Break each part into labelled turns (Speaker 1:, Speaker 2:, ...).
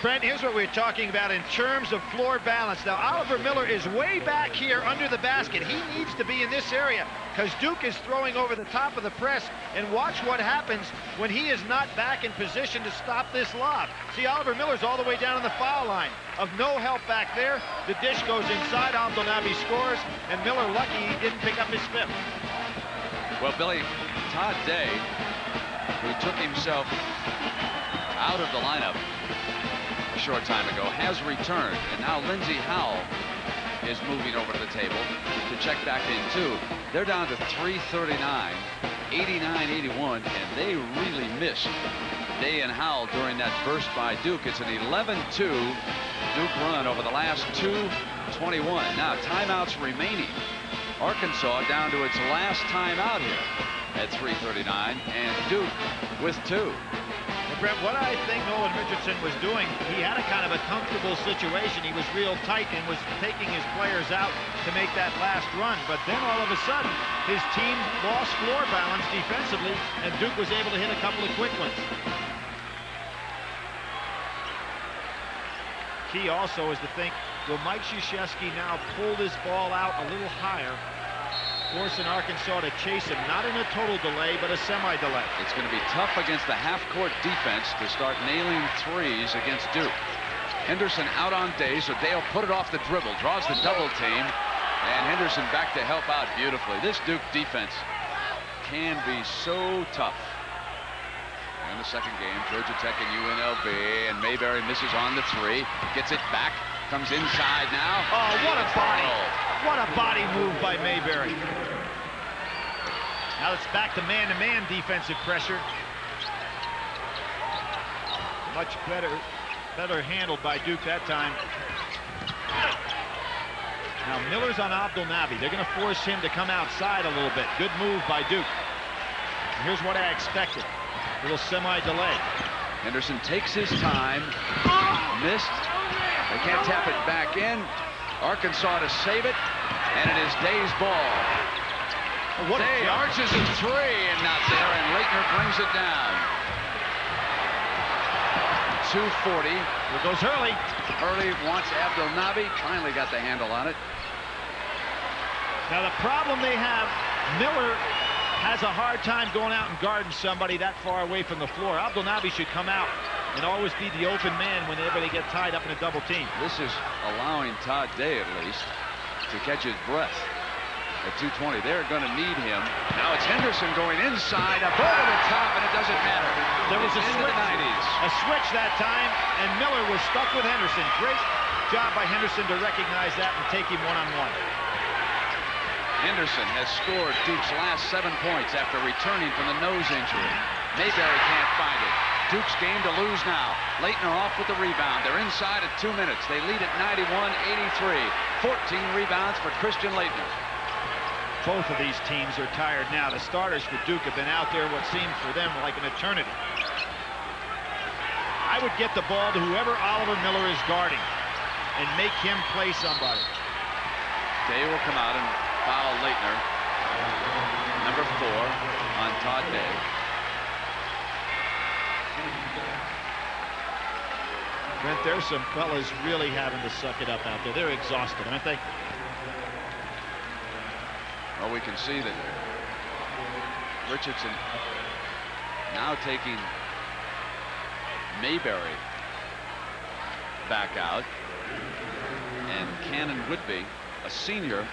Speaker 1: Brent, here's what we're talking about in terms of floor balance. Now, Oliver Miller is way back here under the basket. He needs to be in this area because Duke is throwing over the top of the press. And watch what happens when he is not back in position to stop this lob. See, Oliver Miller's all the way down on the foul line. Of no help back there. The dish goes inside. Abdelnaby scores. And Miller lucky he didn't pick up his fifth.
Speaker 2: Well, Billy, Todd Day, who took himself out of the lineup a short time ago, has returned, and now Lindsey Howell is moving over to the table to check back in too. They're down to 339, 89-81, and they really missed Day and Howell during that burst by Duke. It's an 11-2 Duke run over the last 2:21. Now timeouts remaining. Arkansas down to its last timeout here at 3:39, and Duke with 2.
Speaker 1: Brent, what I think Nolan Richardson was doing, he had a kind of a comfortable situation. He was real tight and was taking his players out to make that last run. But then all of a sudden, his team lost floor balance defensively, and Duke was able to hit a couple of quick ones. Key also is to think, will Mike Krzyzewski now pull this ball out a little higher, forcing Arkansas to chase him, not in a total delay, but a semi-delay.
Speaker 2: It's going to be tough against the half-court defense to start nailing threes against Duke. Henderson out on Day, so Dale put it off the dribble, draws the double team, and Henderson back to help out beautifully. This Duke defense can be so tough. In the second game, Georgia Tech and UNLV, and Mayberry misses on the 3, gets it back, comes inside now.
Speaker 1: Oh, what a body! What a body move by Mayberry. Now it's back to man-to-man defensive pressure. Much better handled by Duke that time. Now Miller's on Abdelnaby. They're going to force him to come outside a little bit. Good move by Duke. And here's what I expected. A little semi-delay.
Speaker 2: Henderson takes his time. Missed. They can't tap it back in. Arkansas to save it, and it is Day's ball. Day arches a 3 and not there, and Leitner brings it down. 2:40.
Speaker 1: Here goes Hurley.
Speaker 2: Hurley wants Abdelnaby. Finally got the handle on it.
Speaker 1: Now the problem they have, Miller has a hard time going out and guarding somebody that far away from the floor. Abdelnaby should come out and always be the open man whenever they get tied up in a double team.
Speaker 2: This is allowing Todd Day, at least, to catch his breath. At 2:20, they're going to need him. Now it's Henderson going inside, a ball to the top, and it doesn't matter.
Speaker 1: There was a switch that time, and Miller was stuck with Henderson. Great job by Henderson to recognize that and take him one-on-one.
Speaker 2: Henderson has scored Duke's last 7 points after returning from the nose injury. Mayberry can't find it. Duke's game to lose now. Leitner off with the rebound. They're inside at 2 minutes. They lead at 91-83. 14 rebounds for Christian Leitner.
Speaker 1: Both of these teams are tired now. The starters for Duke have been out there what seemed for them like an eternity. I would get the ball to whoever Oliver Miller is guarding and make him play somebody.
Speaker 2: Day will come out and foul Leitner. Number 4 on Todd Day.
Speaker 1: Brent, there's some fellas really having to suck it up out there. They're exhausted, aren't they?
Speaker 2: Well, we can see that Richardson now taking Mayberry back out, and Cannon Whitby, a senior,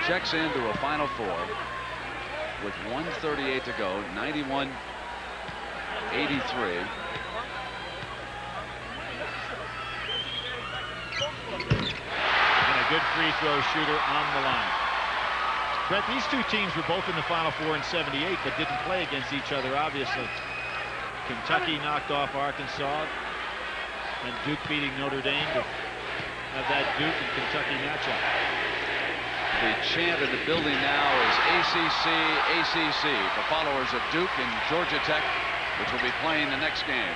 Speaker 2: checks into a Final Four with 1:38 to go, 91-83.
Speaker 1: Good free throw shooter on the line. Brett, these two teams were both in the Final Four in '78, but didn't play against each other, obviously. Kentucky knocked off Arkansas, and Duke beating Notre Dame to have that Duke and Kentucky matchup.
Speaker 2: The chant in the building now is ACC, ACC, for followers of Duke and Georgia Tech, which will be playing the next game.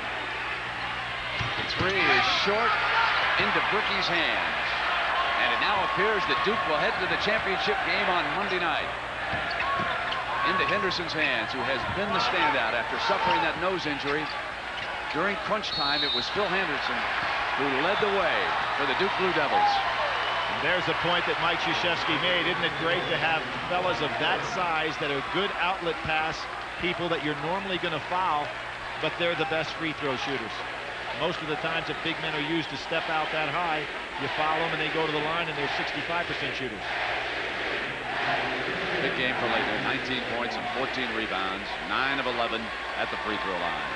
Speaker 2: The 3 is short into Brookie's hands. And it now appears that Duke will head to the championship game on Monday night. Into Henderson's hands, who has been the standout after suffering that nose injury. during crunch time, it was Phil Henderson who led the way for the Duke Blue Devils.
Speaker 1: And there's a point that Mike Krzyzewski made. Isn't it great to have fellas of that size that are good outlet pass people that you're normally going to foul, but they're the best free throw shooters. Most of the times if big men are used to step out that high, you foul them and they go to the line and they're 65% shooters.
Speaker 2: Big game for Leitner. 19 points and 14 rebounds. 9 of 11 at the free throw line.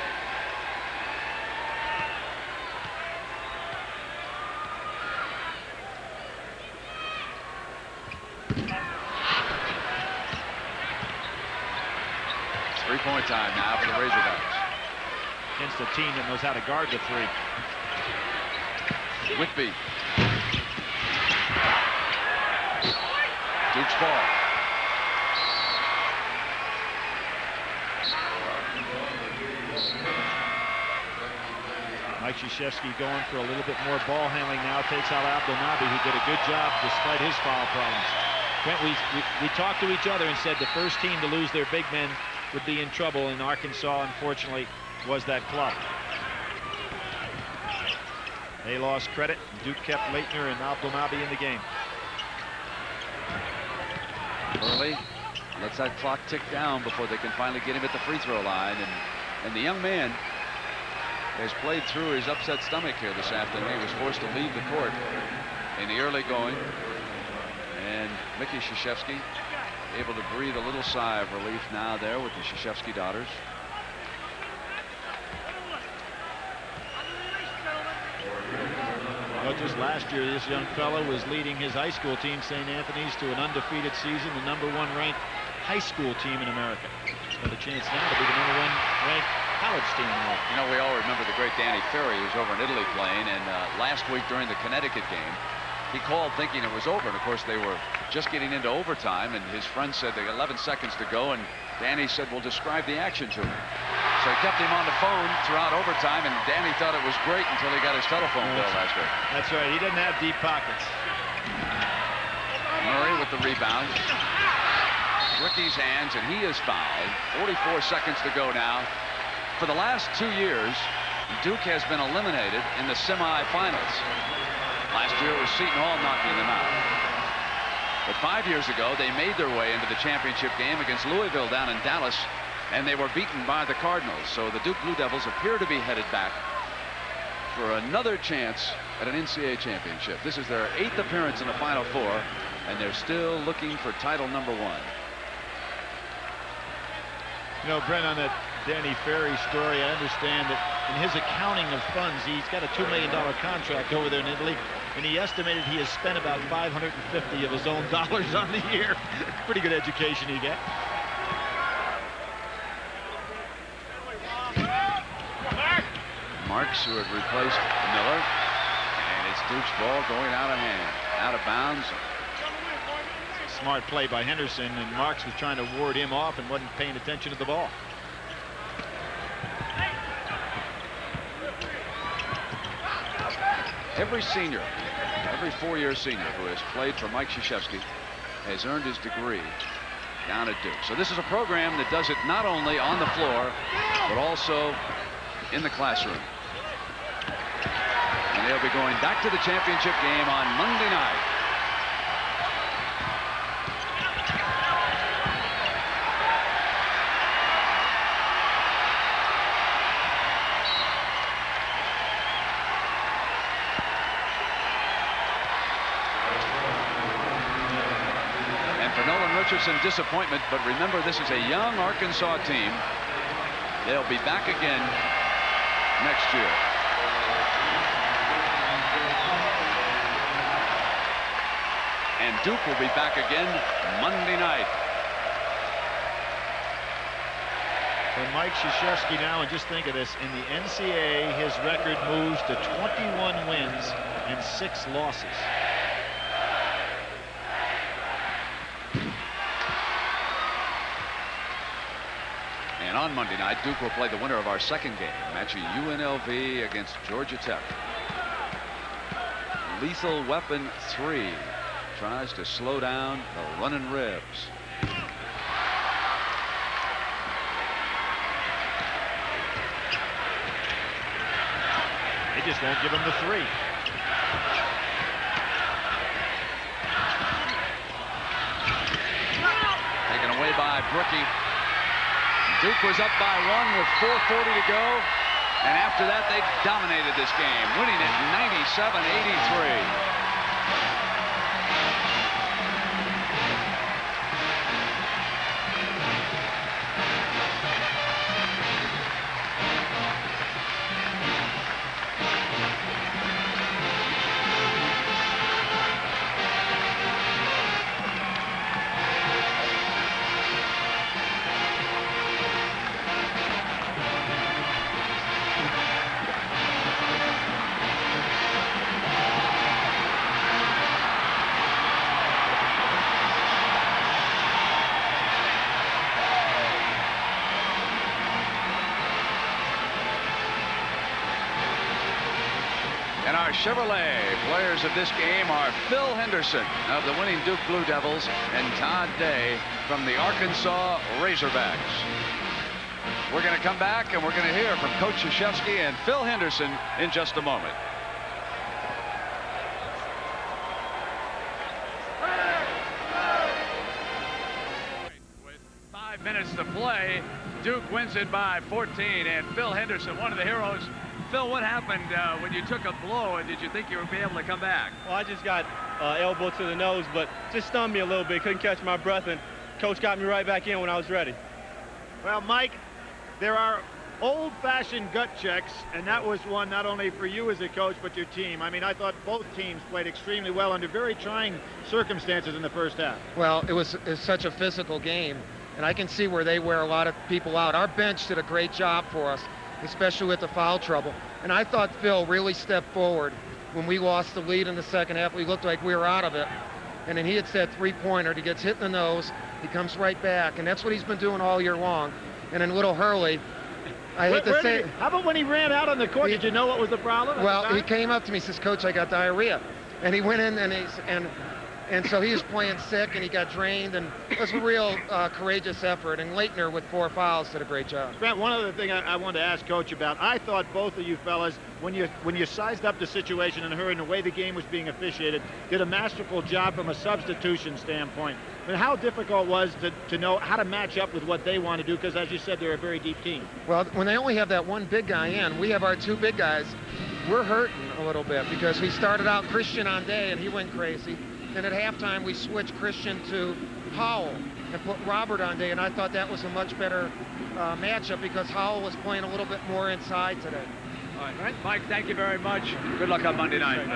Speaker 2: Three-point time now for the Razorbacks.
Speaker 1: Against a team that knows how to guard the three.
Speaker 2: Whitby. Duke's ball.
Speaker 1: Mike Krzyzewski going for a little bit more ball handling now. Takes out Abdelnaby, who did a good job despite his foul problems. Brent, we talked to each other and said the first team to lose their big men would be in trouble, and Arkansas, unfortunately, was that club. They lost credit. Duke kept Leitner and Abdelnaby in the game.
Speaker 2: Early lets that clock tick down before they can finally get him at the free throw line, and the young man has played through his upset stomach here this afternoon. He was forced to leave the court in the early going, and Mickey Krzyzewski able to breathe a little sigh of relief now there with the Krzyzewski daughters.
Speaker 1: Well, just last year, this young fellow was leading his high school team, St. Anthony's, to an undefeated season, the #1 ranked high school team in America. He's got a chance now to be the #1 ranked college team in America.
Speaker 2: You know, we all remember the great Danny Ferry, who's over in Italy playing, and last week during the Connecticut game, he called thinking it was over, and of course they were just getting into overtime, and his friend said they got 11 seconds to go, and Danny said, well, describe the action to me. So he kept him on the phone throughout overtime, and Danny thought it was great until he got his telephone bill last week.
Speaker 1: That's right. He doesn't have deep pockets.
Speaker 2: Murray with the rebound. Ricky's hands, and he is fouled. 44 seconds to go now. For the last 2 years, Duke has been eliminated in the semifinals. Last year it was Seton Hall knocking them out. But 5 years ago, they made their way into the championship game against Louisville down in Dallas, and they were beaten by the Cardinals. So the Duke Blue Devils appear to be headed back for another chance at an NCAA championship. This is their 8th appearance in the Final Four, and they're still looking for title #1.
Speaker 1: You know, Brent, on that Danny Ferry story, I understand that in his accounting of funds, he's got a $2 million contract over there in Italy, and he estimated he has spent about $550 of his own dollars on the year. Pretty good education he got.
Speaker 2: Marks, who had replaced Miller, and it's Duke's ball going out of hand, out of bounds.
Speaker 1: Smart play by Henderson, and Marks was trying to ward him off and wasn't paying attention to the ball.
Speaker 2: Every senior, every 4-year senior who has played for Mike Krzyzewski has earned his degree down at Duke. So this is a program that does it not only on the floor, but also in the classroom. And they'll be going back to the championship game on Monday night. Richardson disappointment, but remember, this is a young Arkansas team. They'll be back again next year. And Duke will be back again Monday night.
Speaker 1: For Mike Krzyzewski now, and just think of this, in the NCAA, his record moves to 21 wins and 6 losses.
Speaker 2: And on Monday night, Duke will play the winner of our second game, matching UNLV against Georgia Tech. Lethal Weapon 3 tries to slow down the running Rebs.
Speaker 1: just won't give him the three.
Speaker 2: Taken away by Brookie. Duke was up by 1 with 4:40 to go. And after that, they dominated this game, winning it 97-83. Our Chevrolet players of this game are Phil Henderson of the winning Duke Blue Devils and Todd Day from the Arkansas Razorbacks. We're going to come back and we're going to hear from Coach Krzyzewski and Phil Henderson in just a moment. With 5 minutes to play, Duke wins it by 14, and Phil Henderson, one of the heroes. Phil, what happened when you took a blow, and did you think you would be able to come back?
Speaker 3: Well, I just got elbow to the nose, but just stunned me a little bit. Couldn't catch my breath, and Coach got me right back in when I was ready.
Speaker 1: Well, Mike, there are old-fashioned gut checks, and that was one not only for you as a coach, but your team. I mean, I thought both teams played extremely well under very trying circumstances in the first half.
Speaker 4: Well, it was such a physical game, and I can see where they wear a lot of people out. Our bench did a great job for us, especially with the foul trouble. And I thought Phil really stepped forward when we lost the lead in the second half. We looked like we were out of it. And then he had said three-pointer. He gets hit in the nose. He comes right back. And that's what he's been doing all year long. And then little Hurley, I hate to say it.
Speaker 1: How about when he ran out on the court? Did you know what was the problem?
Speaker 4: Well, he came up to me and says, Coach, I got diarrhea. And he went in and so he was playing sick and he got drained, and it was a real courageous effort. And Leitner with 4 fouls did a great job.
Speaker 1: Grant, one other thing I wanted to ask Coach about. I thought both of you fellas, when you sized up the situation and heard the way the game was being officiated, did a masterful job from a substitution standpoint. I mean, how difficult was to know how to match up with what they want to do? Because as you said, they're a very deep team.
Speaker 4: Well, when they only have that one big guy in, we have our 2 big guys. We're hurting a little bit because we started out Christian on Day and he went crazy. And at halftime, we switched Christian to Howell and put Robert on Day, and I thought that was a much better matchup because Howell was playing a little bit more inside today.
Speaker 2: All right, Mike, thank you very much. Good luck on Monday night.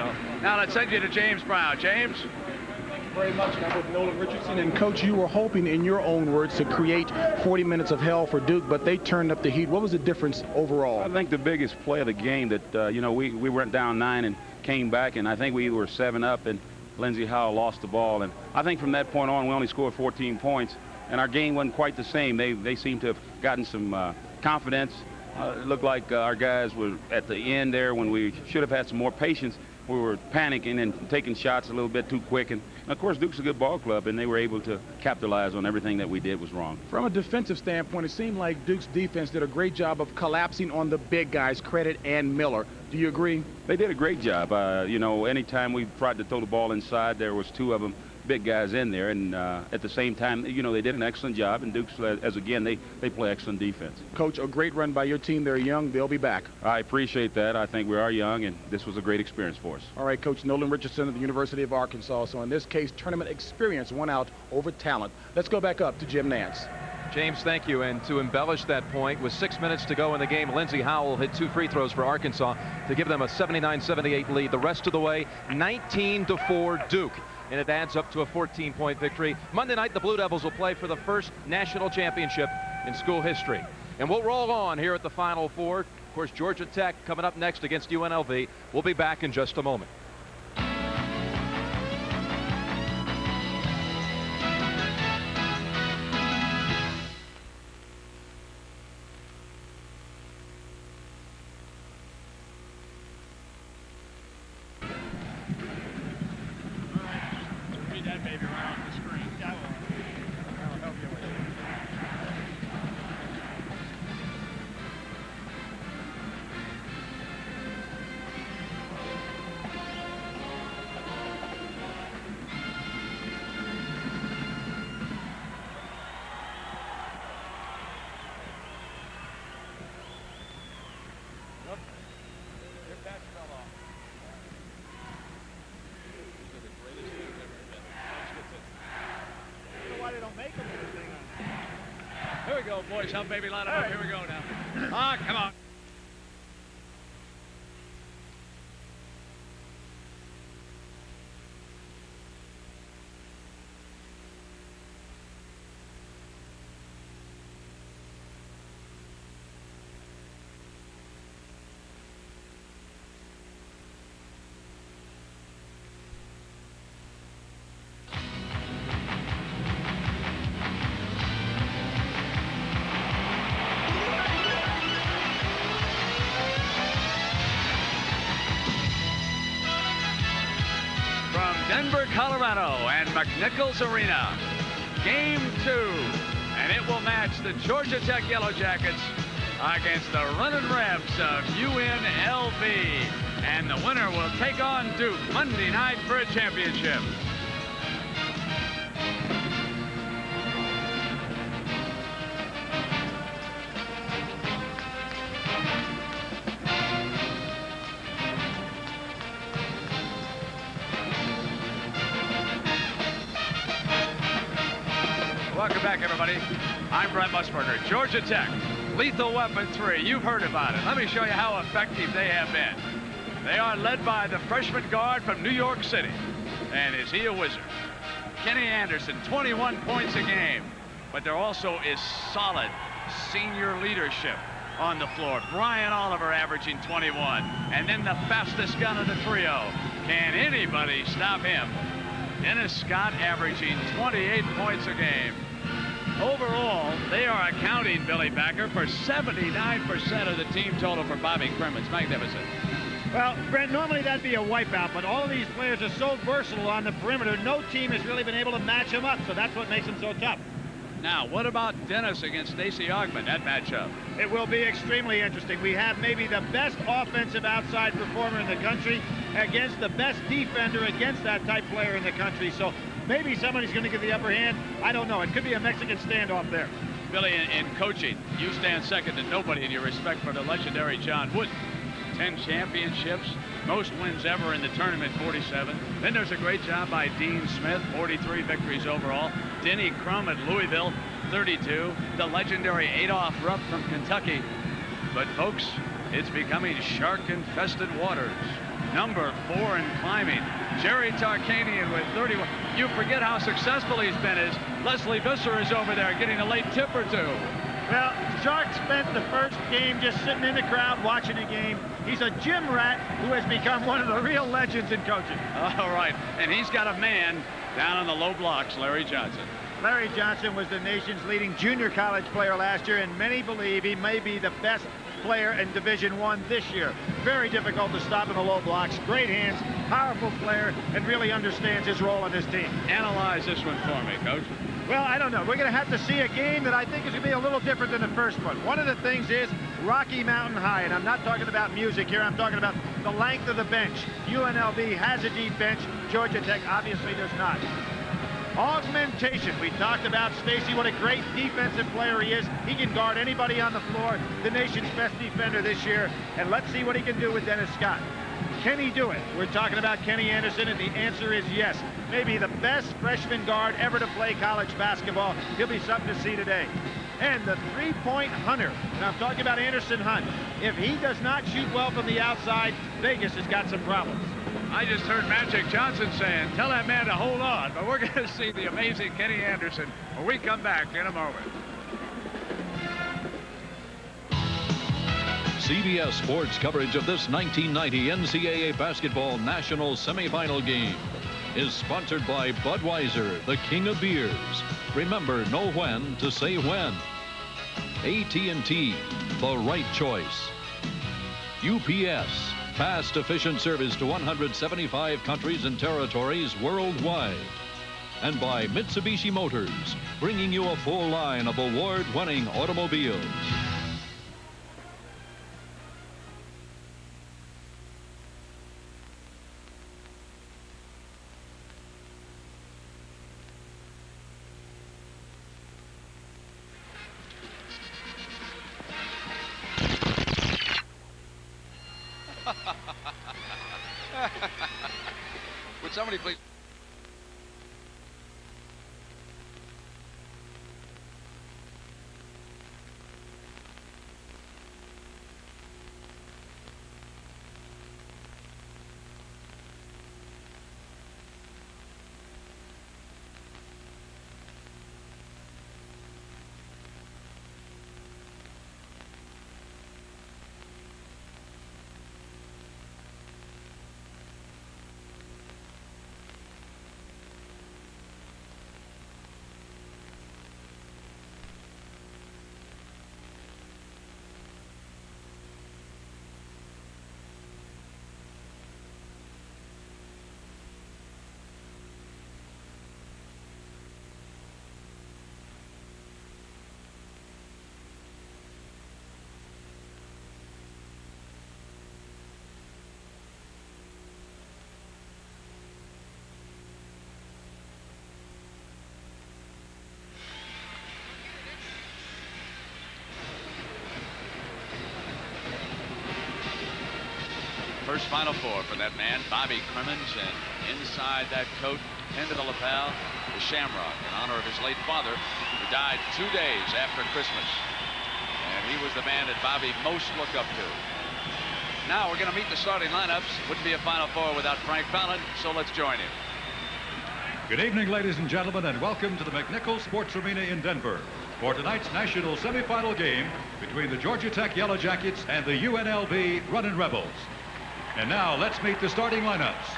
Speaker 2: Now let's send you to James Brown. James?
Speaker 5: Thank you very much. I'm with Nolan Richardson. And, Coach, you were hoping, in your own words, to create 40 minutes of hell for Duke, but they turned up the heat. What was the difference overall?
Speaker 6: I think the biggest play of the game that, we went down 9 and came back, and I think we were 7 up, and Lindsey Howell lost the ball, and I think from that point on we only scored 14 points, and our game wasn't quite the same. They seemed to have gotten some confidence. It looked like our guys were at the end there when we should have had some more patience. We were panicking and taking shots a little bit too quick, and of course Duke's a good ball club, and they were able to capitalize on everything that we did was wrong.
Speaker 5: From a defensive standpoint, it seemed like Duke's defense did a great job of collapsing on the big guys, Credit and Miller. Do you agree?
Speaker 6: They did a great job. Anytime we tried to throw the ball inside, there was 2 of them, big guys in there, and at the same time, they did an excellent job, and Duke's, they play excellent defense.
Speaker 5: Coach, a great run by your team. They're young. They'll be back.
Speaker 6: I appreciate that. I think we are young, and this was a great experience for us.
Speaker 5: All right, Coach Nolan Richardson of the University of Arkansas. So in this case, tournament experience won out over talent. Let's go back up to Jim Nance.
Speaker 7: James, thank you. And to embellish that point, with 6 minutes to go in the game, Lindsey Howell hit 2 free throws for Arkansas to give them a 79-78 lead. The rest of the way, 19-4 Duke. And it adds up to a 14-point victory. Monday night, the Blue Devils will play for the first national championship in school history. And we'll roll on here at the Final Four. Of course, Georgia Tech coming up next against UNLV. We'll be back in just a moment.
Speaker 2: go, boys. Help baby line up. Here we go now. Ah, come on. Denver, Colorado, and McNichols Arena. Game 2, and it will match the Georgia Tech Yellow Jackets against the Runnin' Rebs of UNLV. And the winner will take on Duke Monday night for a championship. Welcome back, everybody. I'm Brent Musburger. Georgia Tech, Lethal Weapon 3. You've heard about it. Let me show you how effective they have been. They are led by the freshman guard from New York City. And is he a wizard? Kenny Anderson, 21 points a game. But there also is solid senior leadership on the floor. Brian Oliver averaging 21. And then the fastest gun of the trio. Can anybody stop him? Dennis Scott averaging 28 points a game. Overall, they are accounting, Billy Backer, for 79% of the team total for Bobby Crimmins. Magnificent.
Speaker 1: Well, Brent, normally that'd be a wipeout, but all of these players are so versatile on the perimeter, no team has really been able to match them up, so that's what makes them so tough.
Speaker 2: Now, what about Dennis against Stacey Augmon, that matchup?
Speaker 1: It will be extremely interesting. We have maybe the best offensive outside performer in the country against the best defender against that type player in the country. So maybe somebody's going to get the upper hand. I don't know. It could be a Mexican standoff there.
Speaker 2: Billy, in coaching, you stand second to nobody in your respect for the legendary John Wooden. 10 championships, most wins ever in the tournament, 47. Then there's a great job by Dean Smith, 43 victories overall. Denny Crum at Louisville, 32. The legendary Adolph Rupp from Kentucky. But folks, it's becoming shark-infested waters. Number 4 in climbing, Jerry Tarkanian with 31. You forget how successful he's been as Leslie Visser is over there getting a late tip or two.
Speaker 1: Well, Shark spent the first game just sitting in the crowd watching a game. He's a gym rat who has become one of the real legends in coaching.
Speaker 2: All right, and he's got a man down on the low blocks, Larry Johnson.
Speaker 1: Larry Johnson was the nation's leading junior college player last year, and many believe he may be the best player in Division I this year. Very difficult to stop in the low blocks. Great hands, powerful player, and really understands his role on this team.
Speaker 2: Analyze this one for me, Coach.
Speaker 1: Well, I don't know. We're going to have to see a game that I think is going to be a little different than the first one. One of the things is Rocky Mountain High, and I'm not talking about music here. I'm talking about the length of the bench. UNLV has a deep bench. Georgia Tech obviously does not. Augmentation. We talked about Stacey, what a great defensive player he is. He can guard anybody on the floor. The nation's best defender this year. And let's see what he can do with Dennis Scott. Can he do it? We're talking about Kenny Anderson, and the answer is yes. Maybe the best freshman guard ever to play college basketball. He'll be something to see today. And the three-point hunter. Now, I'm talking about Anderson Hunt. If he does not shoot well from the outside, Vegas has got some problems.
Speaker 2: I just heard Magic Johnson saying, tell that man to hold on. But we're going to see the amazing Kenny Anderson when we come back in a moment.
Speaker 8: CBS Sports coverage of this 1990 NCAA basketball national semifinal game is sponsored by Budweiser, the king of beers. Remember, know when to say when. AT&T, the right choice. UPS, fast, efficient service to 175 countries and territories worldwide. And by Mitsubishi Motors, bringing you a full line of award-winning automobiles.
Speaker 2: Would somebody please... first Final Four for that man, Bobby Crimmins, and inside that coat, pinned to the lapel, the shamrock in honor of his late father, who died 2 days after Christmas. And he was the man that Bobby most looked up to. Now we're going to meet the starting lineups. Wouldn't be a Final Four without Frank Fallon, so let's join him.
Speaker 8: Good evening, ladies and gentlemen, and welcome to the McNichols Sports Arena in Denver for tonight's national semifinal game between the Georgia Tech Yellow Jackets and the UNLV Runnin' Rebels. And now let's meet the starting lineups.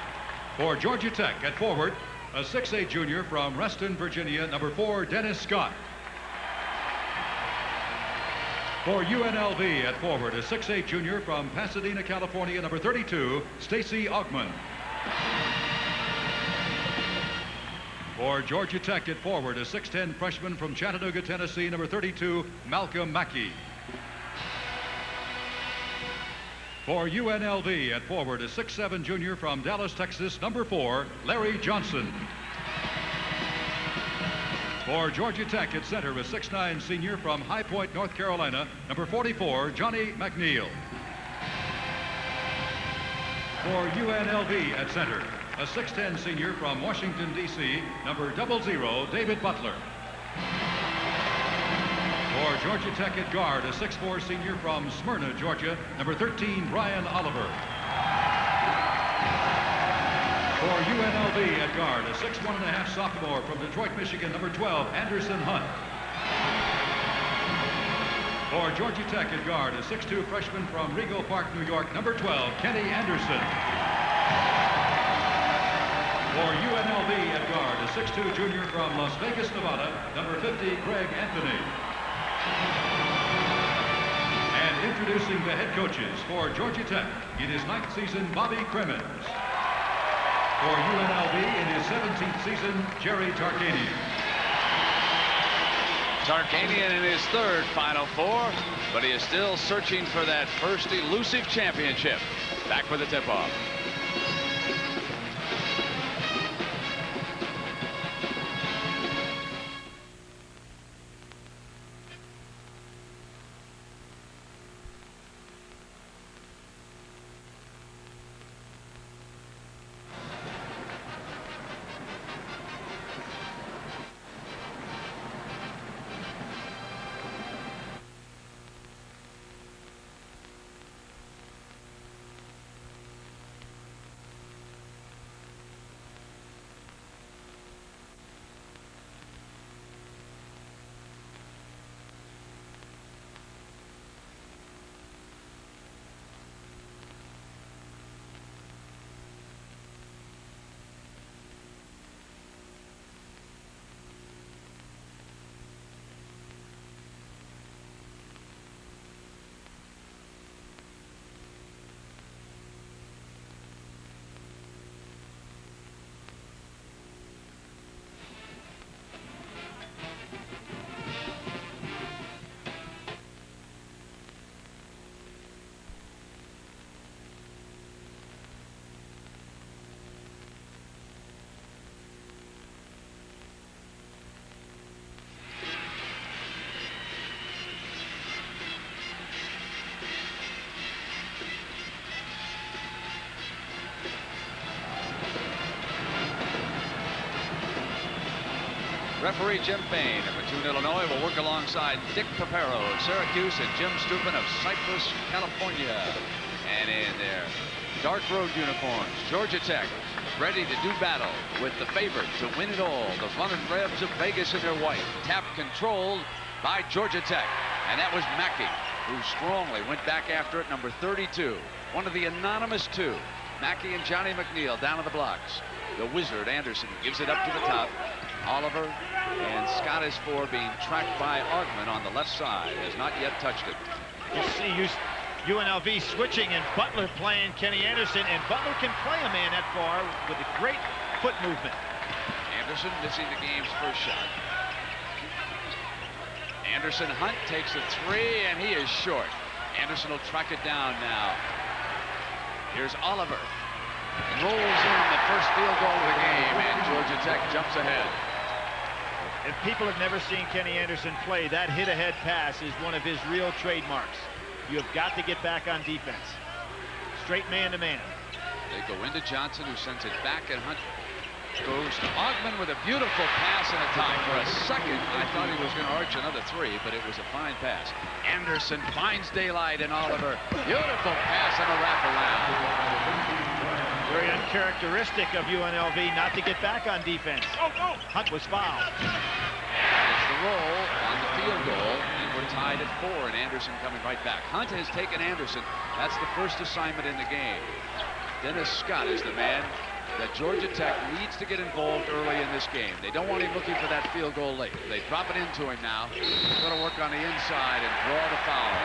Speaker 8: For Georgia Tech at forward, a 6'8" junior from Reston, Virginia, number 4, Dennis Scott. For UNLV at forward, a 6'8" junior from Pasadena, California, number 32, Stacy Augman. For Georgia Tech at forward, a 6'10" freshman from Chattanooga, Tennessee, number 32, Malcolm Mackey. For UNLV at forward, a 6'7" junior from Dallas, Texas, number 4, Larry Johnson. For Georgia Tech at center, a 6'9" senior from High Point, North Carolina, number 44, Johnny McNeil. For UNLV at center, a 6'10" senior from Washington, D.C., number 00, David Butler. For Georgia Tech at guard, a 6'4" senior from Smyrna, Georgia, number 13, Brian Oliver. For UNLV at guard, a 6'1.5" sophomore from Detroit, Michigan, number 12, Anderson Hunt. For Georgia Tech at guard, a 6'2" freshman from Rego Park, New York, number 12, Kenny Anderson. For UNLV at guard, a 6'2" junior from Las Vegas, Nevada, number 50, Greg Anthony. And introducing the head coaches for Georgia Tech in his 9th season, Bobby Crimmins. For UNLV in his 17th season, Jerry Tarkanian.
Speaker 2: Tarkanian in his 3rd Final Four, but he is still searching for that first elusive championship. Back for the tip-off. Referee Jim Bain of Mattoon, Illinois, will work alongside Dick Papero of Syracuse and Jim Stupin of Cypress, California. And in their dark road uniforms, Georgia Tech ready to do battle with the favorite to win it all, the Runnin' Rebs of Vegas in their white. Tap controlled by Georgia Tech. And that was Mackey, who strongly went back after it, number 32. One of the anonymous 2. Mackey and Johnny McNeil down to the blocks. The Wizard Anderson gives it up to the top. Oliver and Scott is for being tracked by Augman on the left side. Has not yet touched it.
Speaker 1: You see UNLV switching and Butler playing Kenny Anderson, and Butler can play a man that far with a great foot movement.
Speaker 2: Anderson missing the game's first shot. Anderson Hunt takes a 3 and he is short. Anderson will track it down now. Here's Oliver. Rolls in the first field goal of the game, and Georgia Tech jumps ahead.
Speaker 1: If people have never seen Kenny Anderson play, that hit-ahead pass is one of his real trademarks. You have got to get back on defense. Straight man-to-man.
Speaker 2: They go into Johnson, who sends it back, and Hunt goes to Augman with a beautiful pass and a tie. For a second, I thought he was going to arch another three, but it was a fine pass. Anderson finds daylight in Oliver. Beautiful pass and a wraparound.
Speaker 1: Very uncharacteristic of UNLV not to get back on defense. Hunt was fouled.
Speaker 2: It's the roll on the field goal, and we're tied at 4, and Anderson coming right back. Hunt has taken Anderson. That's the first assignment in the game. Dennis Scott is the man that Georgia Tech needs to get involved early in this game. They don't want him looking for that field goal late. They drop it into him now. Going to work on the inside and draw the foul.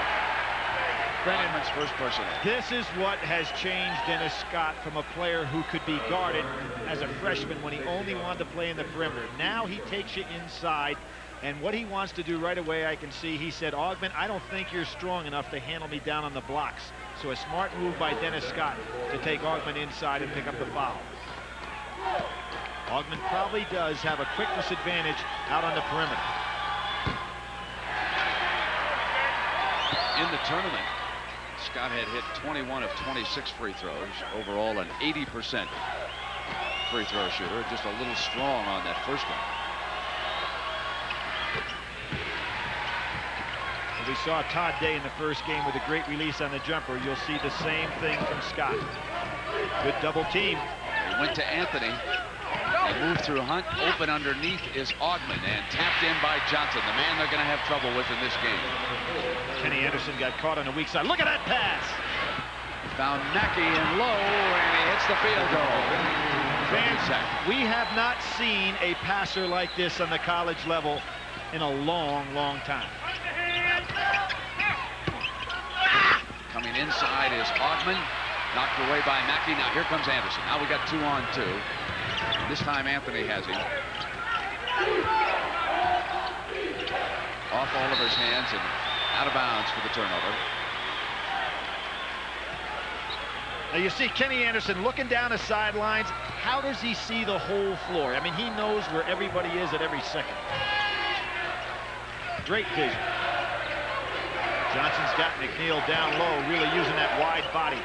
Speaker 2: Brendan's first personal.
Speaker 1: This is what has changed Dennis Scott from a player who could be guarded as a freshman when he only wanted to play in the perimeter. Now he takes you inside, and what he wants to do right away, I can see, he said, Augman, I don't think you're strong enough to handle me down on the blocks. So a smart move by Dennis Scott to take Augman inside and pick up the foul. Augman probably does have a quickness advantage out on the perimeter.
Speaker 2: In the tournament, Scott had hit 21 of 26 free throws. Overall, an 80% free throw shooter. Just a little strong on that first one.
Speaker 1: We saw Todd Day in the first game with a great release on the jumper. You'll see the same thing from Scott. Good double team.
Speaker 2: They went to Anthony. They moved through Hunt. Open underneath is Augman, and tapped in by Johnson, the man they're going to have trouble with in this game.
Speaker 1: Kenny Anderson got caught on the weak side. Look at that pass.
Speaker 2: Found Mackey in low, and he hits the field goal.
Speaker 1: Fans, we have not seen a passer like this on the college level in a long, long time.
Speaker 2: Coming inside is Augman, knocked away by Mackey. Now here comes Anderson. Now we got 2-on-2. This time Anthony has him. Off Oliver's hands and out of bounds for the turnover.
Speaker 1: Now you see Kenny Anderson looking down the sidelines. How does he see the whole floor? I mean, he knows where everybody is at every second. Great vision. Johnson's got McNeil down low, really using that wide body.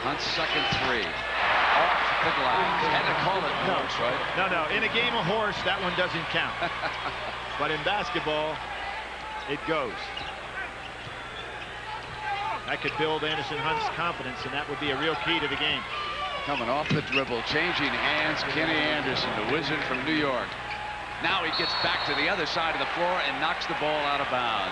Speaker 2: Hunt's second three. Off the glass. Had to call it close, right?
Speaker 1: No. In a game of horse, that one doesn't count. But in basketball, it goes. That could build Anderson Hunt's confidence, and that would be a real key to the game.
Speaker 2: Coming off the dribble, changing hands, Kenny Anderson, the wizard from New York. Now he gets back to the other side of the floor and knocks the ball out of bounds.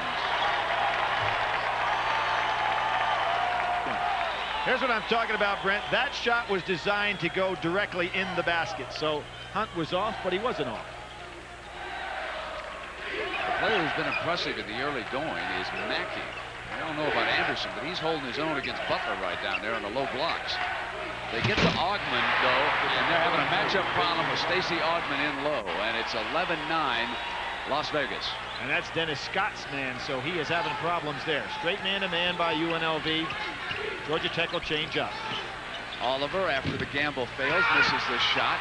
Speaker 1: Here's what I'm talking about, Brent. That shot was designed to go directly in the basket. So Hunt was off, but he wasn't off.
Speaker 2: The player who's been impressive in the early going is Mackey. I don't know about Anderson, but he's holding his own against Butler right down there on the low blocks. They get to Augman, though, and they're having a matchup problem with Stacey Augman in low, and it's 11-9 Las Vegas.
Speaker 1: And that's Dennis Scott's man, so he is having problems there. Straight man-to-man by UNLV. Georgia Tech will change up.
Speaker 2: Oliver, after the gamble fails, misses the shot.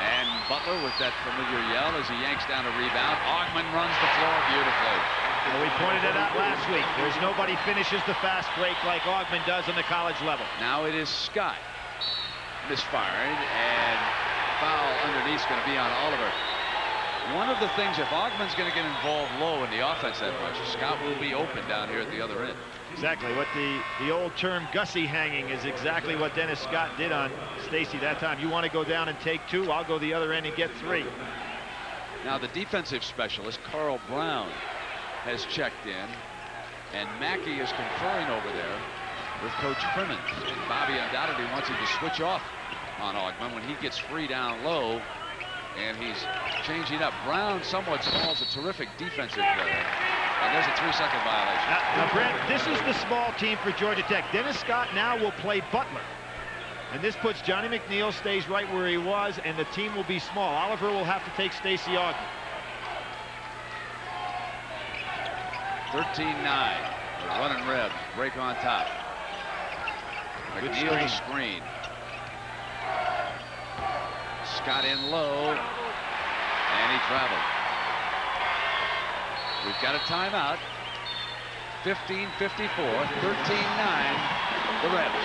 Speaker 2: And Butler with that familiar yell as he yanks down a rebound. Augman runs the floor beautifully.
Speaker 1: Well, we pointed it out last week. There's nobody finishes the fast break like Augman does on the college level.
Speaker 2: Now it is Scott misfiring, and foul underneath is going to be on Oliver. One of the things, if Augman's going to get involved low in the offense that much, Scott will be open down here at the other end.
Speaker 1: Exactly what the old term Gussie hanging is exactly what Dennis Scott did on Stacey that time. You want to go down and take two, I'll go the other end and get three.
Speaker 2: Now the defensive specialist, Carl Brown, has checked in, and Mackey is conferring over there with Coach Crimmins. And Bobby undoubtedly wants him to switch off on Augman when he gets free down low, and he's changing up. Brown somewhat smalls, a terrific defensive player. And there's a 3-second violation.
Speaker 1: Now, Brent, this is the small team for Georgia Tech. Dennis Scott now will play Butler. And this puts Johnny McNeil, stays right where he was, and the team will be small. Oliver will have to take Stacey Augman.
Speaker 2: 13-9. The running Rebs break on top. McNeil the screen. Scott in low, and he traveled. We've got a timeout. 15-54, 13-9, the Rebs.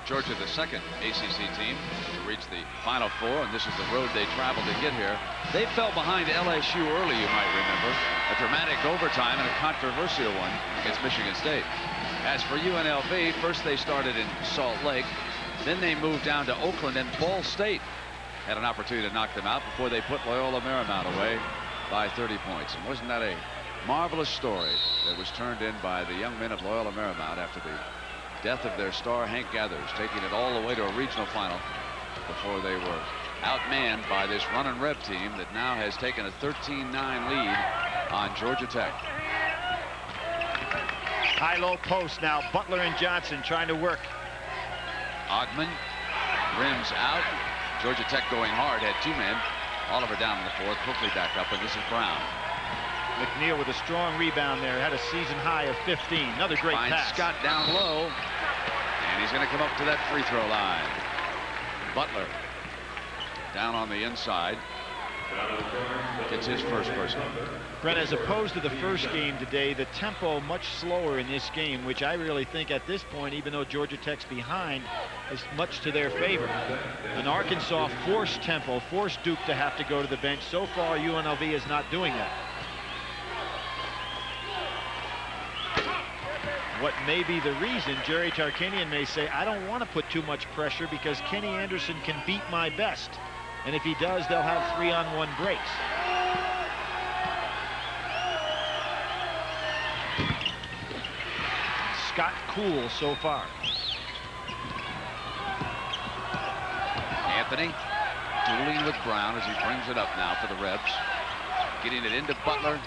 Speaker 2: Georgia, the second ACC team to reach the Final Four, and this is the road they traveled to get here. They fell behind LSU early, you might remember. A dramatic overtime and a controversial one against Michigan State. As for UNLV, first they started in Salt Lake, then they moved down to Oakland, and Ball State had an opportunity to knock them out before they put Loyola Marymount away by 30 points. And wasn't that a marvelous story that was turned in by the young men of Loyola Marymount after the death of their star Hank Gathers, taking it all the way to a regional final before they were outmanned by this running Rev team that now has taken a 13-9 lead on Georgia Tech.
Speaker 1: High-low post now. Butler and Johnson trying to work.
Speaker 2: Ogman rims out. Georgia Tech going hard, had two men. Oliver down in the fourth, quickly back up, and this is Brown.
Speaker 1: McNeil with a strong rebound there. Had a season high of 15. Another great pass.
Speaker 2: Scott down low. And he's going to come up to that free throw line. Butler down on the inside. Gets his first personal.
Speaker 1: Brent, as opposed to the first game today, the tempo much slower in this game, which I really think at this point, even though Georgia Tech's behind, is much to their favor. And Arkansas forced tempo, forced Duke to have to go to the bench. So far, UNLV is not doing that. What may be the reason, Jerry Tarkanian may say, I don't want to put too much pressure because Kenny Anderson can beat my best. And if he does, they'll have 3-on-1 breaks. Scott cool so far.
Speaker 2: Anthony dueling with Brown as he brings it up now for the Rebs. Getting it into Butler.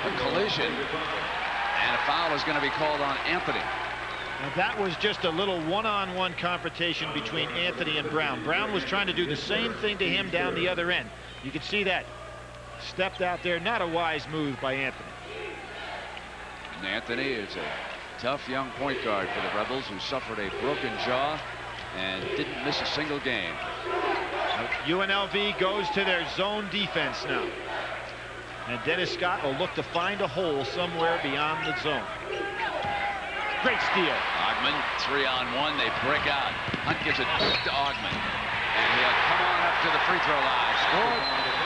Speaker 2: A collision, and a foul is going to be called on Anthony.
Speaker 1: Now that was just a little one-on-one confrontation between Anthony and Brown. Brown was trying to do the same thing to him down the other end. You can see that. Stepped out there. Not a wise move by Anthony.
Speaker 2: And Anthony is a tough young point guard for the Rebels who suffered a broken jaw and didn't miss a single game.
Speaker 1: UNLV goes to their zone defense now. And Dennis Scott will look to find a hole somewhere beyond the zone. Great steal.
Speaker 2: Ogman, 3-on-1. They break out. Hunt gives it to Ogman. And he'll come on up to the free throw line. Scored.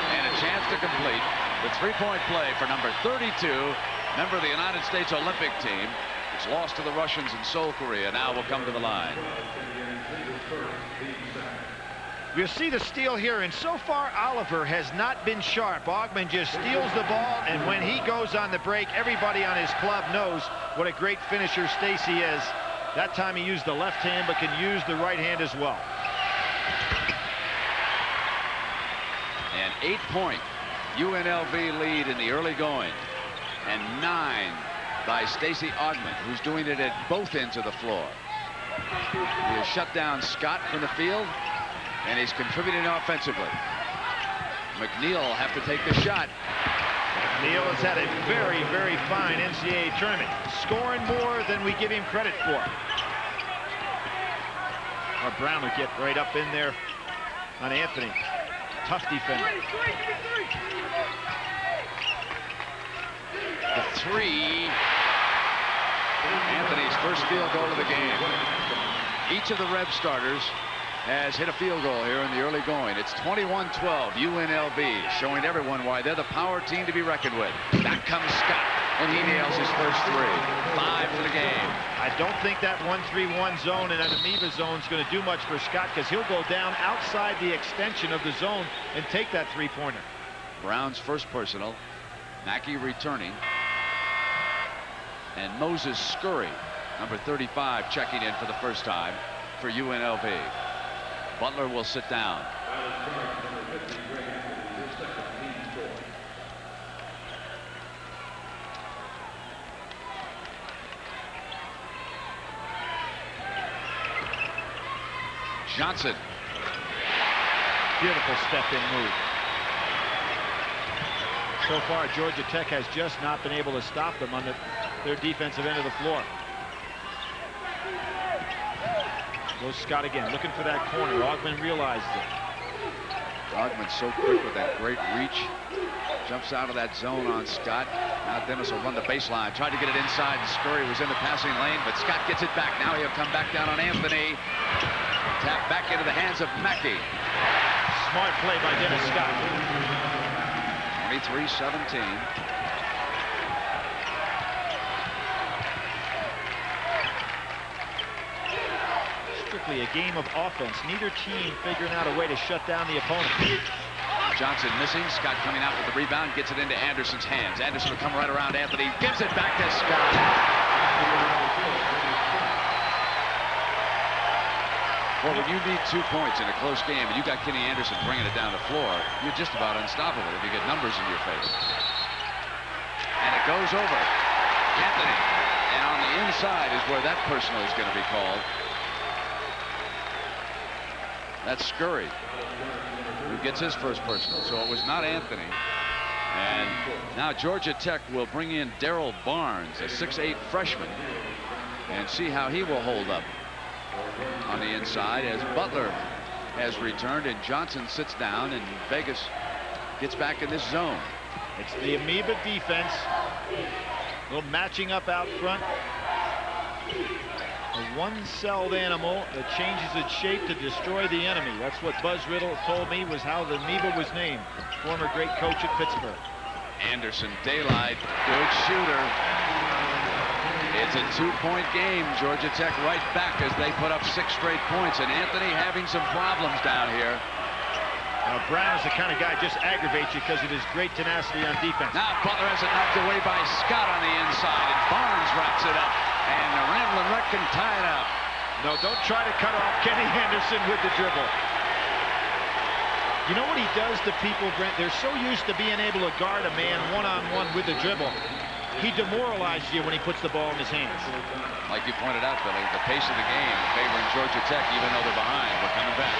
Speaker 2: And a chance to complete the three-point play for number 32, member of the United States Olympic team. It's lost to the Russians in Seoul, Korea. Now will come to the line.
Speaker 1: We'll see the steal here, and so far Oliver has not been sharp. Ogman just steals the ball, and when he goes on the break, everybody on his club knows what a great finisher Stacy is. That time he used the left hand, but can use the right hand as well.
Speaker 2: An 8-point UNLV lead in the early going, and 9 by Stacey Augmon, who's doing it at both ends of the floor. He has shut down Scott from the field, and he's contributing offensively. McNeil will have to take the shot.
Speaker 1: McNeil has had a very, very fine NCAA tournament, scoring more than we give him credit for. Or Brown will get right up in there on Anthony. Tough defender.
Speaker 2: The 3. Anthony's first field goal of the game. Each of the Rev starters has hit a field goal here in the early going. It's 21-12 UNLV, showing everyone why they're the power team to be reckoned with. Back comes Scott, and he nails his first 3. 5 for the game.
Speaker 1: I don't think that 1-3-1 zone and that amoeba zone is going to do much for Scott, because he'll go down outside the extension of the zone and take that 3-pointer.
Speaker 2: Brown's first personal. Mackey returning. And Moses Scurry, number 35, checking in for the first time for UNLV. Butler will sit down. Johnson.
Speaker 1: Beautiful step-in move. So far, Georgia Tech has just not been able to stop them on their defensive end of the floor. Goes Scott again, looking for that corner. Augmon realized it.
Speaker 2: Augman's so quick with that great reach. Jumps out of that zone on Scott. Now Dennis will run the baseline. Tried to get it inside, and Scurry was in the passing lane, but Scott gets it back. Now he'll come back down on Anthony. Tap back into the hands of Mackey.
Speaker 1: Smart play by Dennis Scott.
Speaker 2: 23-17.
Speaker 1: Strictly a game of offense. Neither team figuring out a way to shut down the opponent.
Speaker 2: Johnson missing. Scott coming out with the rebound. Gets it into Anderson's hands. Anderson will come right around Anthony. Gives it back to Scott. Well, when you need 2 points in a close game and you got Kenny Anderson bringing it down the floor, you're just about unstoppable if you get numbers in your face. And it goes over Anthony. And on the inside is where that personal is going to be called. That's Scurry, who gets his first personal. So it was not Anthony. And now Georgia Tech will bring in Darryl Barnes, a 6'8" freshman, and see how he will hold up on the inside as Butler has returned and Johnson sits down and Vegas gets back in this zone.
Speaker 1: It's the amoeba defense. A little matching up out front. A one-celled animal that changes its shape to destroy the enemy. That's what Buzz Riddle told me was how the amoeba was named. Former great coach at Pittsburgh.
Speaker 2: Anderson, daylight, good shooter. It's a 2-point game. Georgia Tech right back as they put up 6 straight points. And Anthony having some problems down here.
Speaker 1: Now Brown is the kind of guy just aggravates you because of his great tenacity on defense.
Speaker 2: Now Butler has it knocked away by Scott on the inside. And Barnes wraps it up. And the Ramblin' Wreck can tie it up.
Speaker 1: No, don't try to cut off Kenny Anderson with the dribble. You know what he does to people, Brent? They're so used to being able to guard a man one-on-one with the dribble. He demoralizes you when he puts the ball in his hands.
Speaker 2: Like you pointed out, Billy, the pace of the game favoring Georgia Tech, even though they're behind. We're coming back.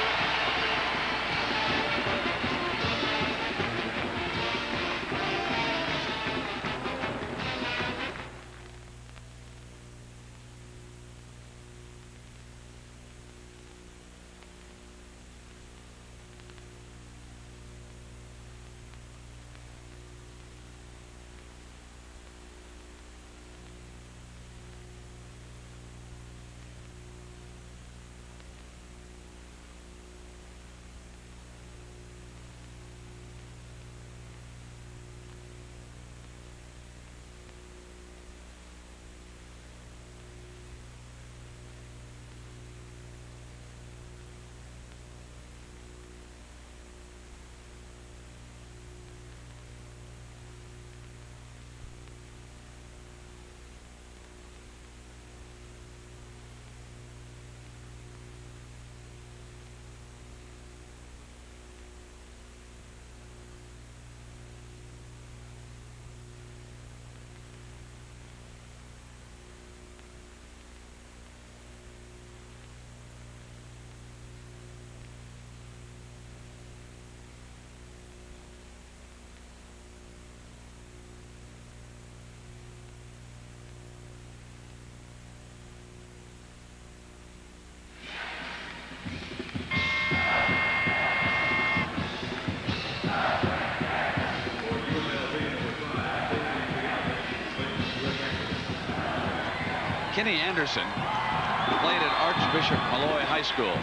Speaker 2: Kenny Anderson played at Archbishop Malloy High School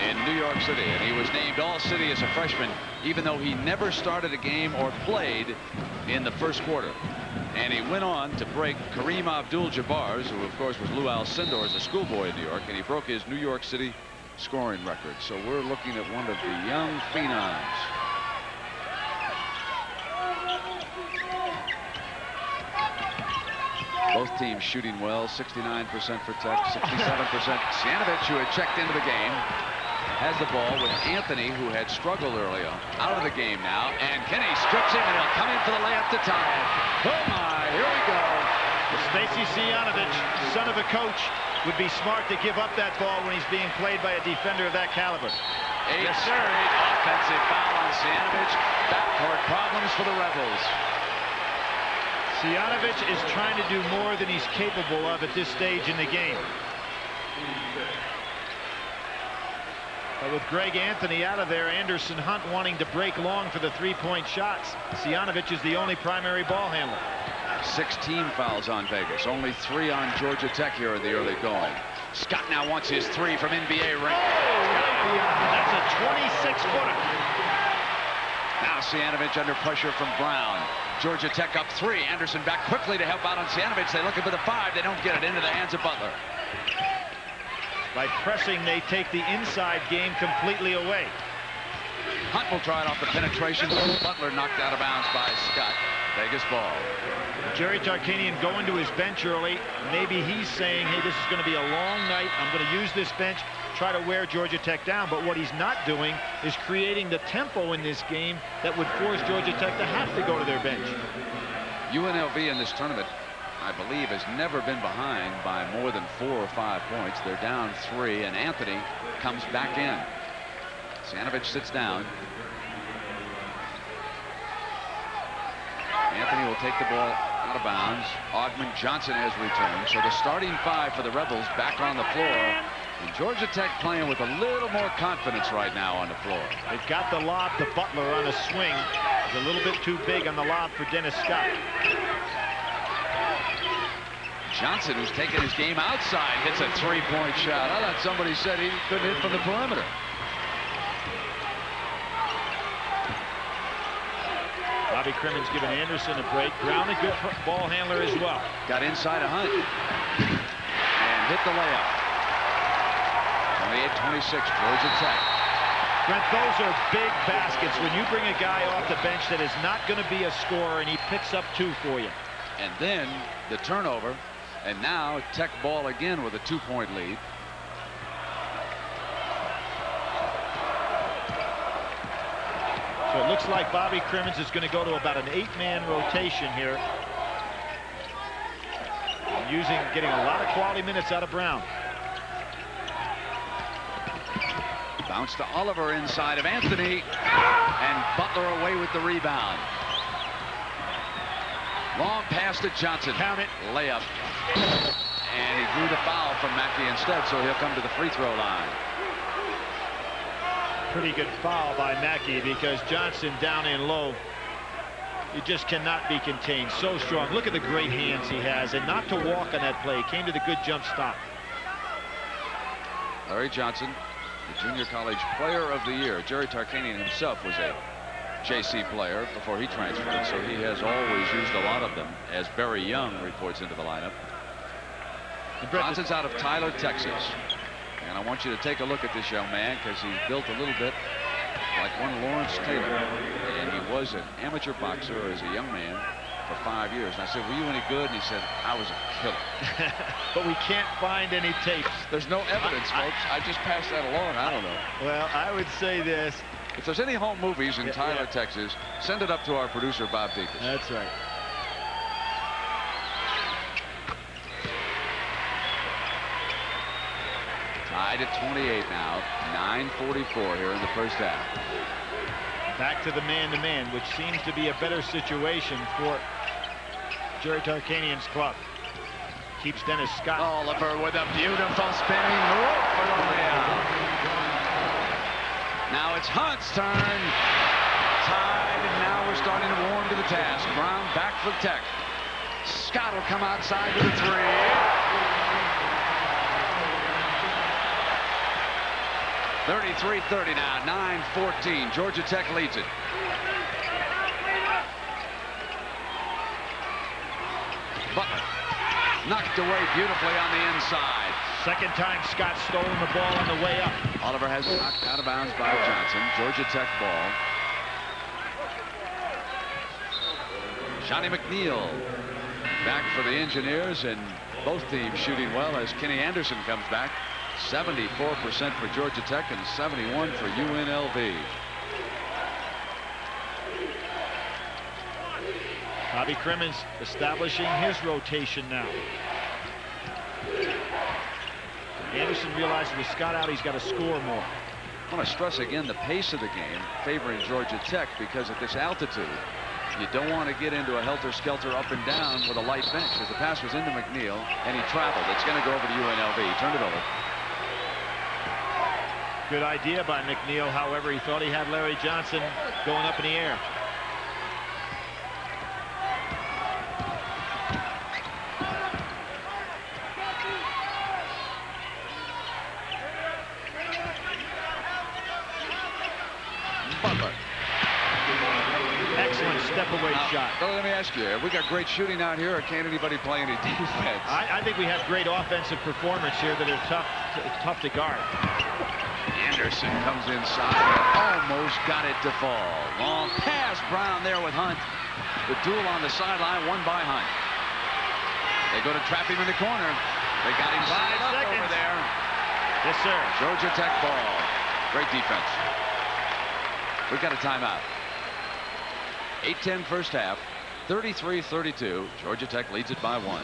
Speaker 2: in New York City, and he was named All-City as a freshman, even though he never started a game or played in the first quarter. And he went on to break Kareem Abdul-Jabbar's, who of course was Lou Alcindor as a schoolboy in New York, and he broke his New York City scoring record. So we're looking at one of the young phenoms. Both teams shooting well, 69% for Tech, 67%. Cianovich, who had checked into the game, has the ball with Anthony, who had struggled early on, out of the game now. And Kenny strips him, and he'll come in for the layup to tie it. Oh my, here we go.
Speaker 1: Stacy Cianovich, son of a coach, would be smart to give up that ball when he's being played by a defender of that caliber.
Speaker 2: Yes, sir. Offensive foul on Cianovich. Backcourt problems for the Rebels.
Speaker 1: Cianovich is trying to do more than he's capable of at this stage in the game. But with Greg Anthony out of there, Anderson Hunt wanting to break long for the three-point shots. Cianovich is the only primary ball handler.
Speaker 2: 6 team fouls on Vegas. Only 3 on Georgia Tech here in the early going. Scott now wants his 3 from NBA range.
Speaker 1: Oh, that's a 26-footer.
Speaker 2: Now Cianovich under pressure from Brown. Georgia Tech up 3. Anderson back quickly to help out on Cianovich. They're looking for the 5. They don't get it into the hands of Butler.
Speaker 1: By pressing, they take the inside game completely away.
Speaker 2: Hunt will try it off the penetration. Butler knocked out of bounds by Scott. Vegas ball.
Speaker 1: Jerry Tarkanian going to his bench early. Maybe he's saying, hey, this is going to be a long night. I'm going to use this bench, try to wear Georgia Tech down. But what he's not doing is creating the tempo in this game that would force Georgia Tech to have to go to their bench.
Speaker 2: UNLV in this tournament, I believe, has never been behind by more than 4 or 5 points. They're down 3, and Anthony comes back in. Cianovich sits down. Anthony will take the ball out of bounds. Augmon Johnson has returned. So the starting 5 for the Rebels back on the floor. And Georgia Tech playing with a little more confidence right now on the floor.
Speaker 1: They've got the lob to Butler on a swing. It's a little bit too big on the lob for Dennis Scott.
Speaker 2: Johnson, who's taking his game outside, hits a 3-point shot. I thought somebody said he couldn't hit from the perimeter.
Speaker 1: Bobby Crimmins giving Anderson a break. Brown a good ball handler as well.
Speaker 2: Got inside a Hunt and hit the layup. 28-26, Georgia Tech.
Speaker 1: Brent, those are big baskets when you bring a guy off the bench that is not going to be a scorer and he picks up 2 for you.
Speaker 2: And then the turnover, and now Tech ball again with a 2-point lead.
Speaker 1: So it looks like Bobby Crimmins is going to go to about an 8-man rotation here. Getting a lot of quality minutes out of Brown.
Speaker 2: Bounce to Oliver inside of Anthony, and Butler away with the rebound. Long pass to Johnson.
Speaker 1: Count it.
Speaker 2: Layup. And he drew the foul from Mackey instead, so he'll come to the free throw line.
Speaker 1: Pretty good foul by Mackey because Johnson down in low. He just cannot be contained. So strong. Look at the great hands he has, and not to walk on that play. He came to the good jump stop.
Speaker 2: Larry Johnson, the Junior College Player of the Year. Jerry Tarkanian himself was a JC player before he transferred, so he has always used a lot of them, as Barry Young reports into the lineup. Johnson's out of Tyler, Texas. And I want you to take a look at this young man because he's built a little bit like one Lawrence Taylor. And he was an amateur boxer as a young man for 5 years. And I said, were you any good? And he said, I was a killer.
Speaker 1: But we can't find any tapes.
Speaker 2: There's no evidence, folks. I just passed that along. I don't know.
Speaker 1: Well, I would say this.
Speaker 2: If there's any home movies in Tyler, Texas, send it up to our producer, Bob Deacon.
Speaker 1: That's right.
Speaker 2: Tied at 28 now. 9:44 here in the first half.
Speaker 1: Back to the man-to-man, which seems to be a better situation for Jerry Tarkanian's club. Keeps Dennis Scott.
Speaker 2: Oliver with a beautiful spinning move for the layup. Now it's Hunt's turn. Tied, and now we're starting to warm to the task. Brown back for Tech. Scott will come outside with a 3. 33-30 now, 9-14. Georgia Tech leads it. Butler knocked away beautifully on the inside.
Speaker 1: Second time Scott's stolen the ball on the way up.
Speaker 2: Oliver has it knocked out of bounds by Johnson. Georgia Tech ball. Johnny McNeil back for the Engineers, and both teams shooting well as Kenny Anderson comes back. 74% for Georgia Tech and 71 for UNLV.
Speaker 1: Bobby Crimmins establishing his rotation now. Anderson realizes with Scott out, he's got to score more.
Speaker 2: I want to stress again the pace of the game favoring Georgia Tech, because at this altitude, you don't want to get into a helter-skelter up and down with a light bench. As the pass was into McNeil, and he traveled. It's going to go over to UNLV. Turned it over.
Speaker 1: Good idea by McNeil. However, he thought he had Larry Johnson going up in the air.
Speaker 2: Butler.
Speaker 1: Excellent step-away shot.
Speaker 2: Well, let me ask you, have we got great shooting out here, or can't anybody play any defense?
Speaker 1: I think we have great offensive performance here that are tough to guard.
Speaker 2: Anderson comes inside and almost got it to fall. Long pass, Brown there with Hunt. The duel on the sideline, won by Hunt. They go to trap him in the corner. They got him 5 up over there.
Speaker 1: Yes, sir.
Speaker 2: Georgia Tech ball. Great defense. We've got a timeout. 8-10 first half. 33-32. Georgia Tech leads it by 1.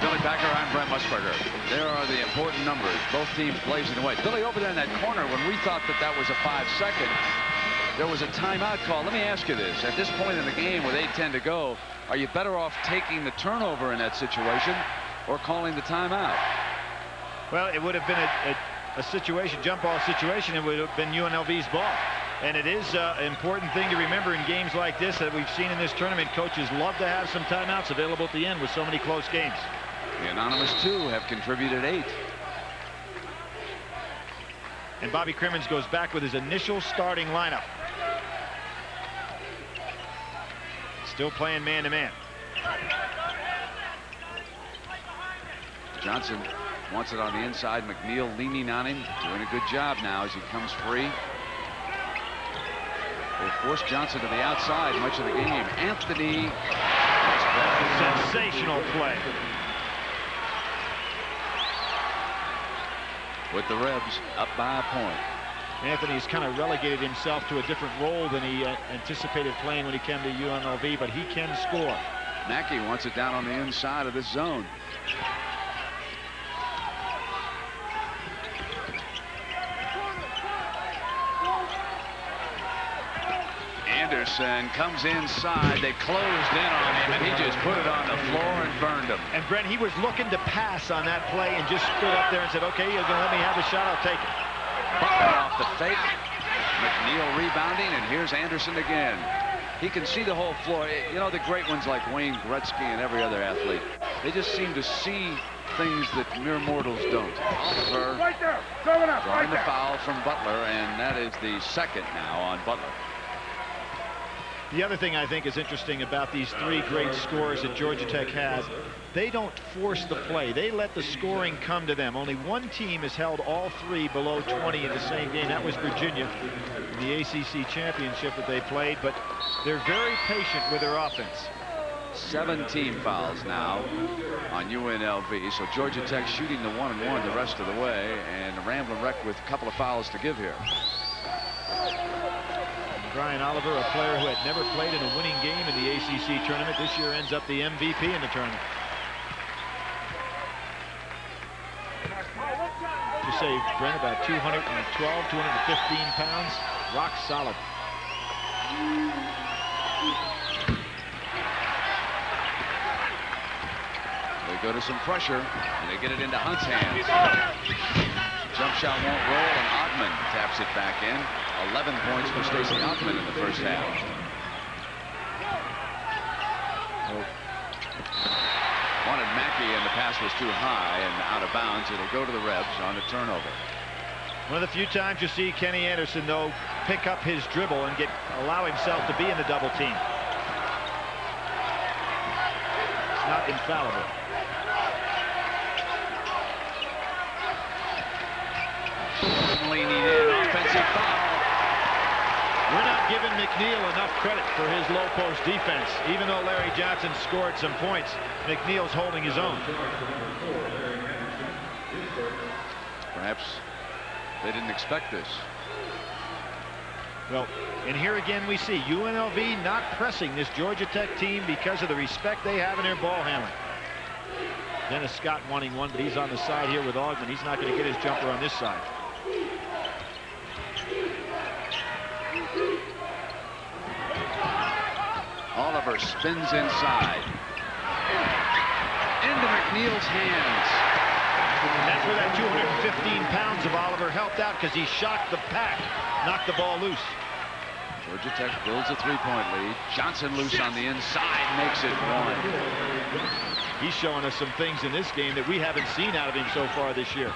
Speaker 2: Billy Packer, I'm Brent Musburger. There are the important numbers. Both teams blazing away. Billy, over there in that corner, when we thought that was a 5-second, there was a timeout call. Let me ask you this. At this point in the game with 8:10 to go, are you better off taking the turnover in that situation or calling the timeout?
Speaker 1: Well, it would have been a situation, jump ball situation. It would have been UNLV's ball. And it is an important thing to remember in games like this that we've seen in this tournament. Coaches love to have some timeouts available at the end with so many close games.
Speaker 2: The Anonymous 2 have contributed 8.
Speaker 1: And Bobby Crimmins goes back with his initial starting lineup. Still playing man-to-man.
Speaker 2: Johnson wants it on the inside. McNeil leaning on him, doing a good job now as he comes free. They force Johnson to the outside much of the game. Anthony.
Speaker 1: Sensational play.
Speaker 2: With the Rebs up by a point.
Speaker 1: Anthony's kind of relegated himself to a different role than he anticipated playing when he came to UNLV, but he can score.
Speaker 2: Mackey wants it down on the inside of this zone. Anderson comes inside. They closed in on him, and he just put it on the floor and burned him.
Speaker 1: And Brent, he was looking to pass on that play and just stood up there and said, okay, you're going to let me have a shot, I'll take it.
Speaker 2: Butler off the fake. McNeil rebounding, and here's Anderson again. He can see the whole floor. You know, the great ones like Wayne Gretzky and every other athlete, they just seem to see things that mere mortals don't. Oliver drawing the foul from Butler, and that is the second now on Butler.
Speaker 1: The other thing I think is interesting about these three great scorers that Georgia Tech has, they don't force the play. They let the scoring come to them. Only one team has held all three below 20 in the same game. That was Virginia in the ACC championship that they played, but they're very patient with their offense.
Speaker 2: 17 fouls now on UNLV. So Georgia Tech shooting the 1-and-1 the rest of the way, and the Ramblin' Wreck with a couple of fouls to give here.
Speaker 1: Brian Oliver, a player who had never played in a winning game in the ACC tournament, this year ends up the MVP in the tournament. You say, Brent, about 212, 215 pounds, rock solid.
Speaker 2: They go to some pressure, and they get it into Hunt's hands. Jump shot won't roll, and Ottman taps it back in. 11 points for Stacey Ottman in the first half. Wanted Mackey, and the pass was too high and out of bounds. It'll go to the Rebs on the turnover.
Speaker 1: One of the few times you see Kenny Anderson, though, pick up his dribble and allow himself to be in the double team. It's not infallible.
Speaker 2: Leaning in, offensive foul.
Speaker 1: We're not giving McNeil enough credit for his low post defense. Even though Larry Johnson scored some points, McNeil's holding his own.
Speaker 2: Perhaps they didn't expect this.
Speaker 1: Well, and here again we see UNLV not pressing this Georgia Tech team because of the respect they have in their ball handling. Dennis Scott wanting one, but he's on the side here with Ogden. He's not going to get his jumper on this side.
Speaker 2: Oliver spins inside. Into McNeil's hands.
Speaker 1: And that's where that 215 pounds of Oliver helped out, because he shocked the pack, knocked the ball loose.
Speaker 2: Georgia Tech builds a three-point lead. Johnson loose on the inside, makes it one.
Speaker 1: He's showing us some things in this game that we haven't seen out of him so far this year.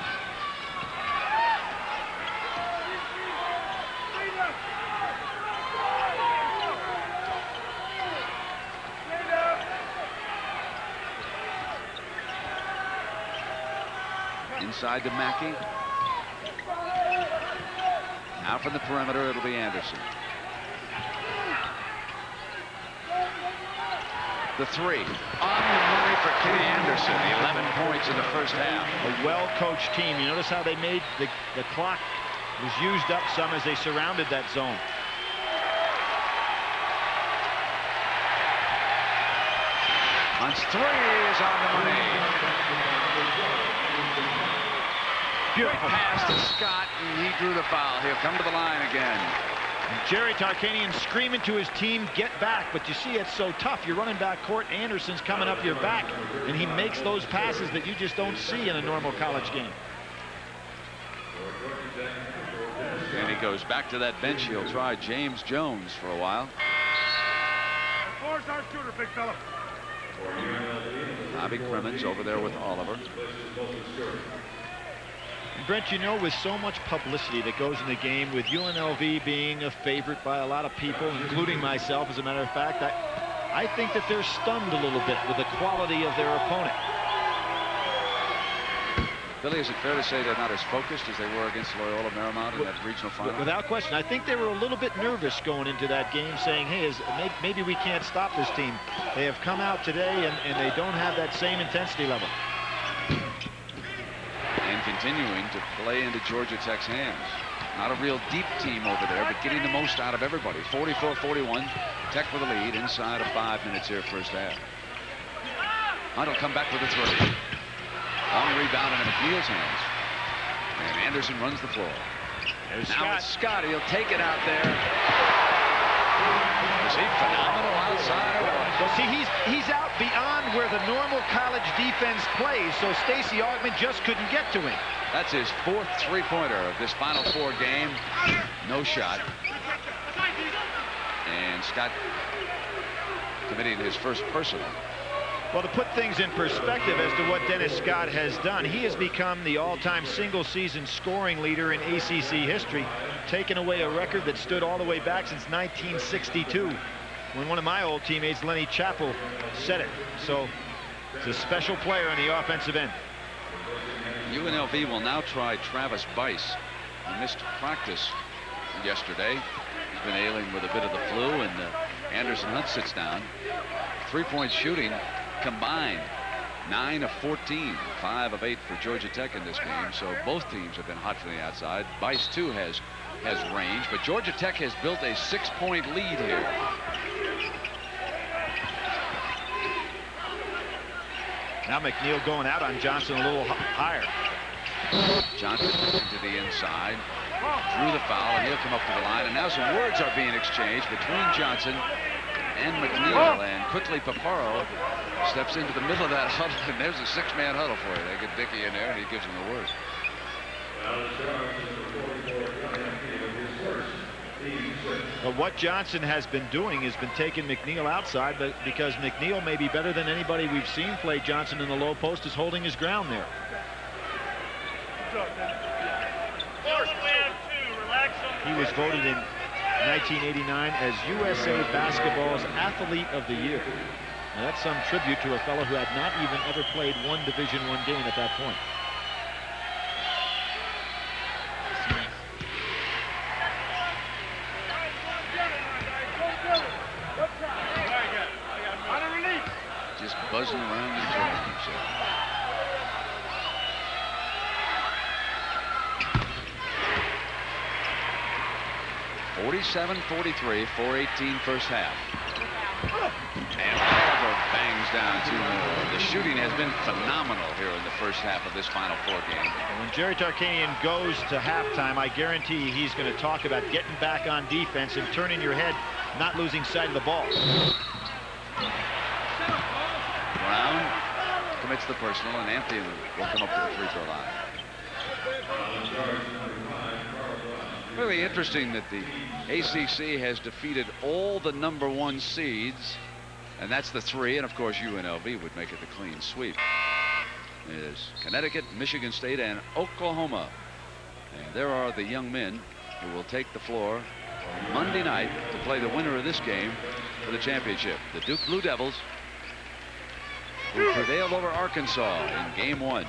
Speaker 2: Inside to Mackey. Now from the perimeter, it'll be Anderson. The three. On the money for Kenny Anderson. 11 points in the first half.
Speaker 1: A well-coached team. You notice how they made the clock was used up some as they surrounded that zone.
Speaker 2: Hunt's three is on the money. Beautiful pass to Scott, and he drew the foul. He'll come to the line again.
Speaker 1: And Jerry Tarkanian screaming to his team, get back. But you see, it's so tough. You're running back court. Anderson's coming up your back, and he makes those passes that you just don't see in a normal college game.
Speaker 2: And he goes back to that bench. He'll try James Jones for a while.
Speaker 9: Floor's our shooter, big fella.
Speaker 2: Bobby Crimmins over there with Oliver.
Speaker 1: And Brent, you know, with so much publicity that goes in the game, with UNLV being a favorite by a lot of people, including myself, as a matter of fact, I think that they're stunned a little bit with the quality of their opponent.
Speaker 2: Billy, is it fair to say they're not as focused as they were against Loyola Marymount in that regional final?
Speaker 1: Without question. I think they were a little bit nervous going into that game, saying, hey, maybe we can't stop this team. They have come out today, and they don't have that same intensity level.
Speaker 2: And continuing to play into Georgia Tech's hands. Not a real deep team over there, but getting the most out of everybody. 44-41, Tech with the lead inside of 5 minutes here first half. Hunt will come back with a three. Long rebound in McNeil's hands. And Anderson runs the floor.
Speaker 1: There's
Speaker 2: now
Speaker 1: Scott.
Speaker 2: it's Scott. He'll take it out there.
Speaker 1: See, he's out beyond where the normal college defense plays, so Stacey Augmon just couldn't get to him.
Speaker 2: That's his 4th three-pointer of this Final Four game. No shot. And Scott committing his first personal.
Speaker 1: Well, to put things in perspective as to what Dennis Scott has done, he has become the all-time single-season scoring leader in ACC history, taking away a record that stood all the way back since 1962, when one of my old teammates, Lenny Chappell, set it. So it's a special player on the offensive end.
Speaker 2: UNLV will now try Travis Bice. He missed practice yesterday. He's been ailing with a bit of the flu, and Anderson Hunt sits down. 3-point shooting combined 9 of 14, 5 of 8 for Georgia Tech in this game. So both teams have been hot from the outside. Bice too has range, but Georgia Tech has built a 6-point lead here.
Speaker 1: Now McNeil going out on Johnson a little higher.
Speaker 2: Johnson to the inside, drew the foul, and he'll come up to the line. And now some words are being exchanged between Johnson and McNeil, and quickly Paparo steps into the middle of that huddle, and there's a 6-man huddle for you. They get Dickey in there, and he gives him the word.
Speaker 1: But what Johnson has been doing has been taking McNeil outside, but because McNeil may be better than anybody we've seen play Johnson in the low post, is holding his ground there. He was voted in 1989 as USA Basketball's Athlete of the Year. Now that's some tribute to a fellow who had not even ever played one Division I game at that point.
Speaker 2: Just buzzing around in terms. 47-43, 4:18 first half. And Oliver bangs down 2 more. The shooting has been phenomenal here in the first half of this Final Four game.
Speaker 1: When Jerry Tarkanian goes to halftime, I guarantee he's going to talk about getting back on defense and turning your head, not losing sight of the ball.
Speaker 2: Brown commits the personal, and Anthony will come up to the free throw line. Really interesting that the ACC has defeated all the #1 seeds, and that's the 3, and of course UNLV would make it the clean sweep. Is Connecticut, Michigan State, and Oklahoma. And there are the young men who will take the floor Monday night to play the winner of this game for the championship. The Duke Blue Devils, who prevailed over Arkansas in game 1.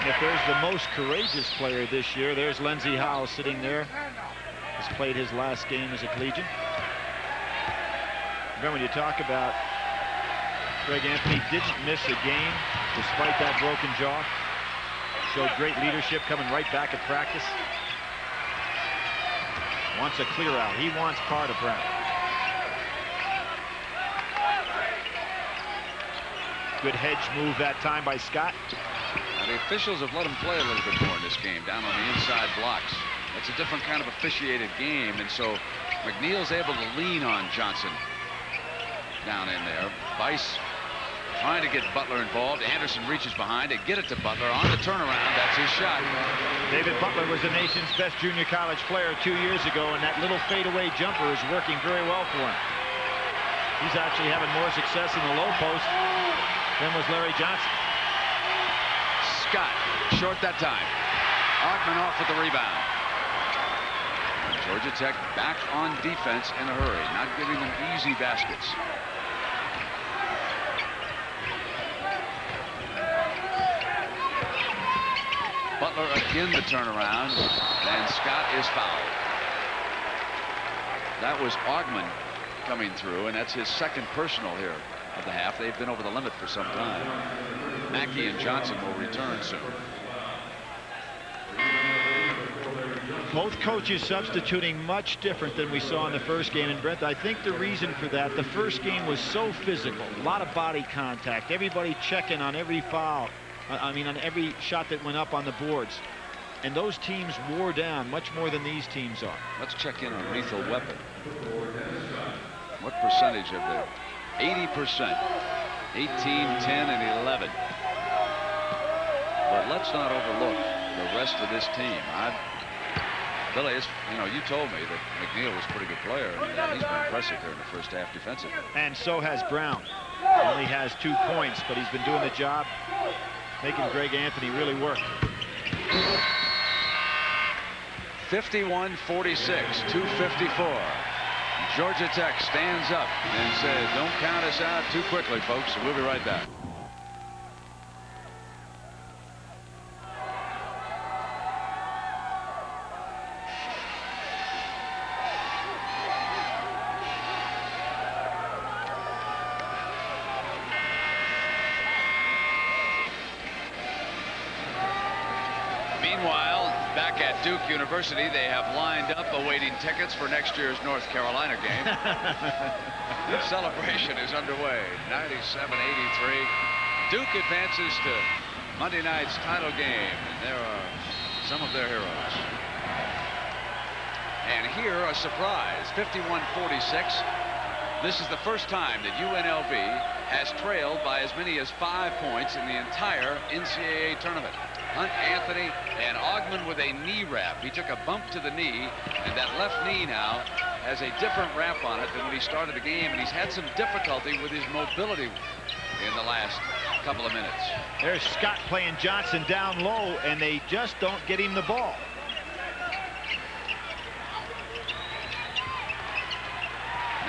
Speaker 1: If there's the most courageous player this year, there's Lindsey Howell sitting there. Has played his last game as a collegian. Remember, when you talk about Greg Anthony didn't miss a game despite that broken jaw. Showed great leadership, coming right back at practice. Wants a clear out. He wants part of Brown. Good hedge move that time by Scott.
Speaker 2: Now the officials have let him play a little bit more in this game, down on the inside blocks. That's a different kind of officiated game, and so McNeil's able to lean on Johnson down in there. Bice trying to get Butler involved. Anderson reaches behind to get it to Butler on the turnaround. That's his shot.
Speaker 1: David Butler was the nation's best junior college player 2 years ago, and that little fadeaway jumper is working very well for him. He's actually having more success in the low post than was Larry Johnson.
Speaker 2: Scott, short that time. Augmon off with the rebound. Georgia Tech back on defense in a hurry, not giving them easy baskets. Butler again the turnaround, and Scott is fouled. That was Augmon coming through, and that's his second personal here of the half. They've been over the limit for some time. Mackey and Johnson will return soon.
Speaker 1: Both coaches substituting much different than we saw in the first game. And Brent, I think the reason for that, the first game was so physical, a lot of body contact, everybody checking on every foul. I mean, on every shot that went up on the boards. And those teams wore down much more than these teams are.
Speaker 2: Let's check in on lethal weapon. What percentage of the 80%? 18, 10, and 11. But let's not overlook the rest of this team. Billy, you told me that McNeil was a pretty good player. And he's been impressive here in the first half defensively.
Speaker 1: And so has Brown. Only has 2 points, but he's been doing the job, making Greg Anthony really work.
Speaker 2: 51-46, 2:54. Georgia Tech stands up and says, don't count us out too quickly, folks. So we'll be right back. Meanwhile, back at Duke University, they have lined up awaiting tickets for next year's North Carolina game. The celebration is underway. 97-83. Duke advances to Monday night's title game, and there are some of their heroes. And here, a surprise, 51-46. This is the first time that UNLV has trailed by as many as 5 points in the entire NCAA tournament. Hunt, Anthony, and Augman with a knee wrap. He took a bump to the knee, and that left knee now has a different wrap on it than when he started the game, and he's had some difficulty with his mobility in the last couple of minutes.
Speaker 1: There's Scott playing Johnson down low, and they just don't get him the ball.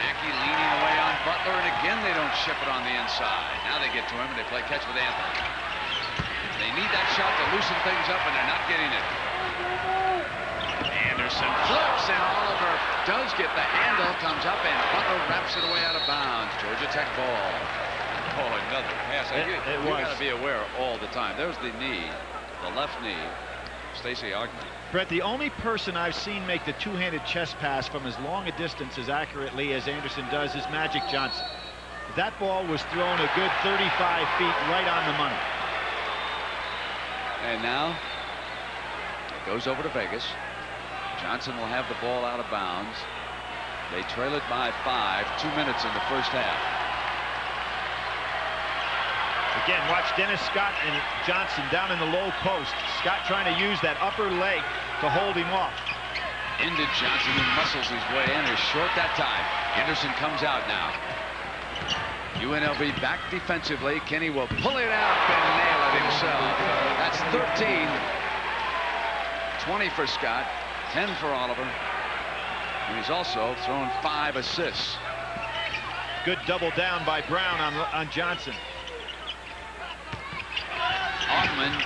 Speaker 2: Mackey leaning away on Butler, and again they don't ship it on the inside. Now they get to him, and they play catch with Anthony. They need that shot to loosen things up, and they're not getting it. Anderson flips, and Oliver does get the handle, comes up, and Butler wraps it away out of bounds. Georgia Tech ball. Oh, another pass. You got to be aware all the time. There's the knee, the left knee, Stacey Augman.
Speaker 1: Brett, the only person I've seen make the two-handed chest pass from as long a distance as accurately as Anderson does is Magic Johnson. That ball was thrown a good 35 feet right on the money.
Speaker 2: And now it goes over to Vegas. Johnson will have the ball out of bounds. They trail it by 5, 2 minutes in the first half.
Speaker 1: Again, watch Dennis Scott and Johnson down in the low post. Scott trying to use that upper leg to hold him off.
Speaker 2: Into Johnson, who muscles his way in, is short that time. Henderson comes out now. UNLV back defensively. Kenny will pull it out and nail it himself. That's 13. 20 for Scott, 10 for Oliver. And he's also thrown 5 assists.
Speaker 1: Good double down by Brown on Johnson.
Speaker 2: Augman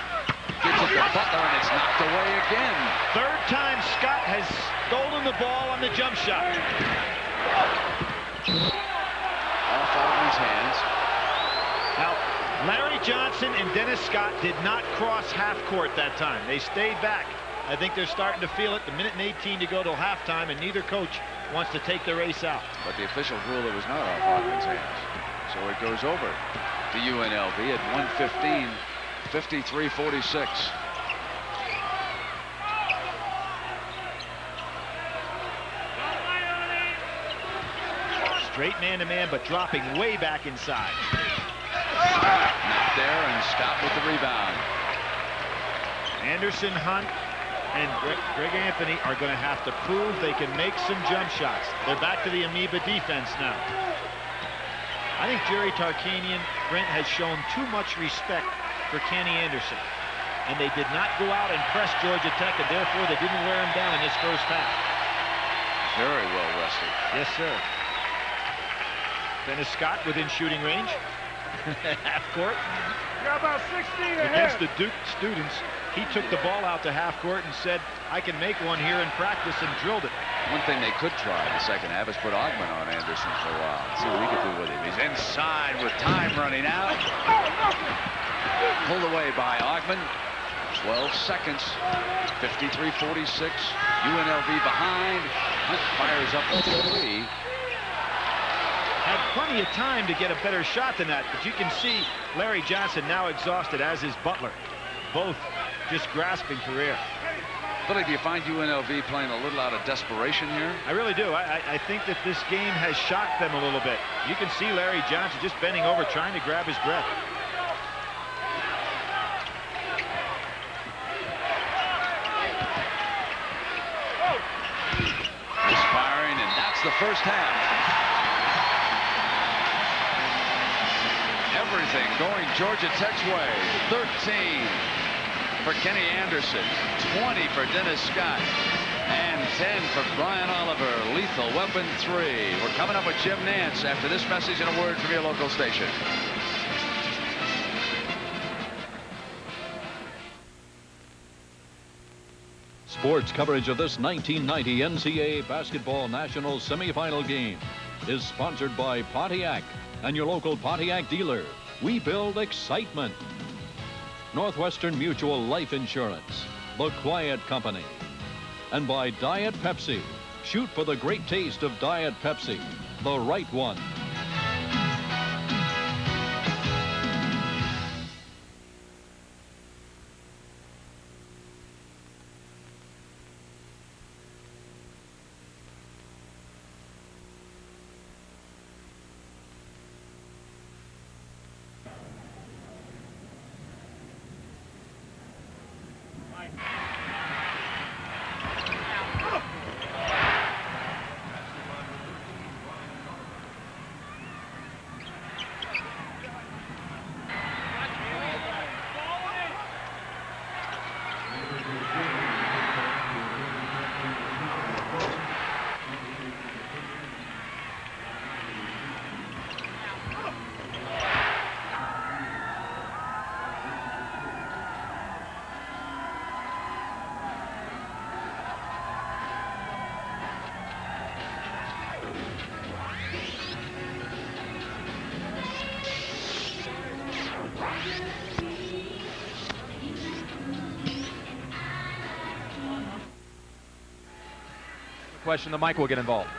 Speaker 2: gets it to Butler, and it's knocked away again.
Speaker 1: Third time Scott has stolen the ball on the jump shot.
Speaker 2: Off Augman's hands.
Speaker 1: Now, Larry Johnson and Dennis Scott did not cross half court that time. They stayed back. I think they're starting to feel it. The minute and 18 to go till halftime, and neither coach wants to take their ace out.
Speaker 2: But the officials ruled it was not off Augman's hands. So it goes over to UNLV at 1:15, 53-46.
Speaker 1: Straight man-to-man, but dropping way back inside.
Speaker 2: Not there, and Scott with the rebound.
Speaker 1: Anderson, Hunt, and Greg Anthony are going to have to prove they can make some jump shots. They're back to the amoeba defense now. I think Jerry Tarkanian, Brent, has shown too much respect for Kenny Anderson. And they did not go out and press Georgia Tech, and therefore they didn't wear him down in this first half.
Speaker 2: Very well rested.
Speaker 1: Yes, sir. Dennis Scott within shooting range. Half court.
Speaker 9: You're about 16 ahead.
Speaker 1: Against the Duke students, he took the ball out to half court and said, I can make one here in practice, and drilled it.
Speaker 2: One thing they could try in the second half is put Augman on Anderson for a while. See what he could do with him. He's inside with time running out. Pulled away by Augman. 12 seconds. 53-46. UNLV behind. Hunt fires up a 3.
Speaker 1: Had plenty of time to get a better shot than that, but you can see Larry Johnson now exhausted, as is Butler. Both just grasping for air.
Speaker 2: Billy, do you find UNLV playing a little out of desperation here?
Speaker 1: I really do. I think that this game has shocked them a little bit. You can see Larry Johnson just bending over trying to grab his breath.
Speaker 2: Misfiring, and that's the first half. Everything going Georgia Tech's way. 13 for Kenny Anderson, 20 for Dennis Scott, and 10 for Brian Oliver. Lethal weapon 3. We're coming up with Jim Nance after this message and a word from your local station.
Speaker 8: Sports coverage of this 1990 NCAA Basketball National Semifinal game is sponsored by Pontiac and your local Pontiac dealer. We build excitement. Northwestern Mutual Life Insurance, The Quiet Company, and by Diet Pepsi. Shoot for the great taste of Diet Pepsi, the right one.
Speaker 7: Question, the mic will get involved.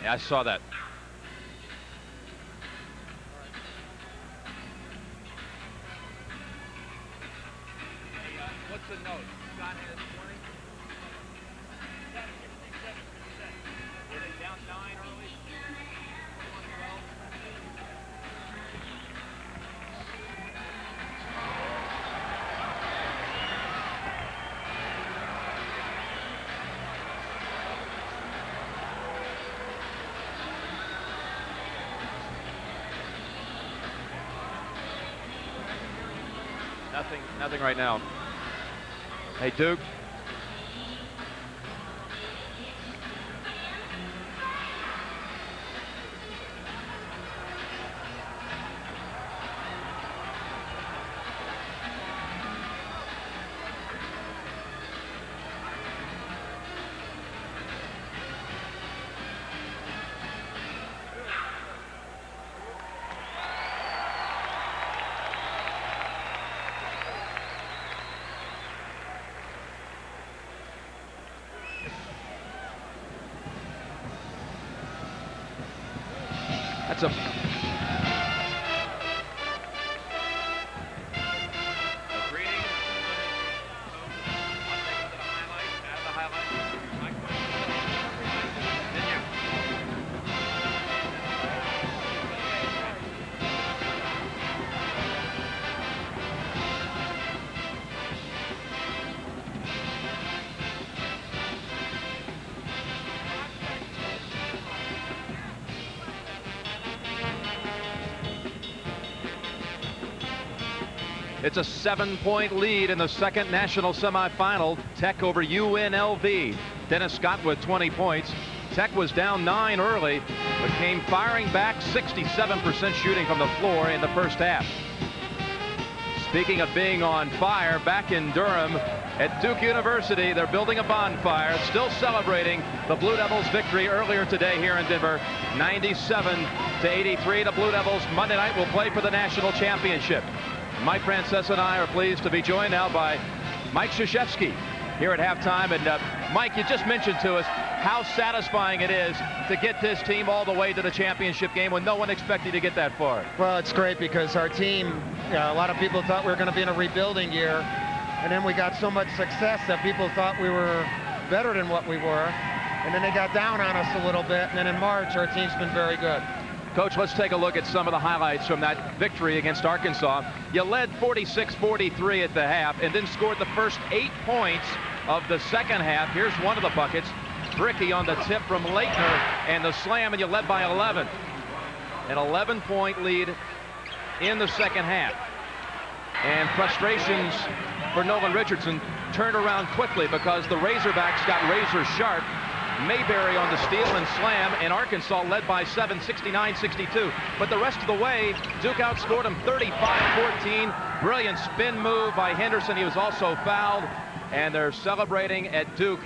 Speaker 7: Yeah, I saw that.
Speaker 2: What's the note? Scott has 20. Were they down 9 early?
Speaker 7: Nothing right now. Hey, Duke. That's a It's a 7-point lead in the second national semifinal. Tech over UNLV. Dennis Scott with 20 points. Tech was down 9 early, but came firing back, 67% shooting from the floor in the first half. Speaking of being on fire, back in Durham at Duke University, they're building a bonfire, still celebrating the Blue Devils' victory earlier today here in Denver, 97-83. The Blue Devils Monday night will play for the national championship. Mike Francesa and I are pleased to be joined now by Mike Krzyzewski here at halftime. And Mike, you just mentioned to us how satisfying it is to get this team all the way to the championship game when no one expected to get that far.
Speaker 4: Well, it's great because our team, a lot of people thought we were going to be in a rebuilding year, and then we got so much success that people thought we were better than what we were, and then they got down on us a little bit, and then in March our team's been very good.
Speaker 7: Coach, let's take a look at some of the highlights from that victory against Arkansas. You led 46-43 at the half and then scored the first 8 points of the second half. Here's one of the buckets. Bricky on the tip from Leitner and the slam, and you led by 11. An 11-point lead in the second half. And frustrations for Nolan Richardson turned around quickly because the Razorbacks got razor sharp. Mayberry on the steal and slam, and Arkansas led by 7, 69-62. But the rest of the way, Duke outscored them 35-14. Brilliant spin move by Henderson. He was also fouled, and they're celebrating at Duke.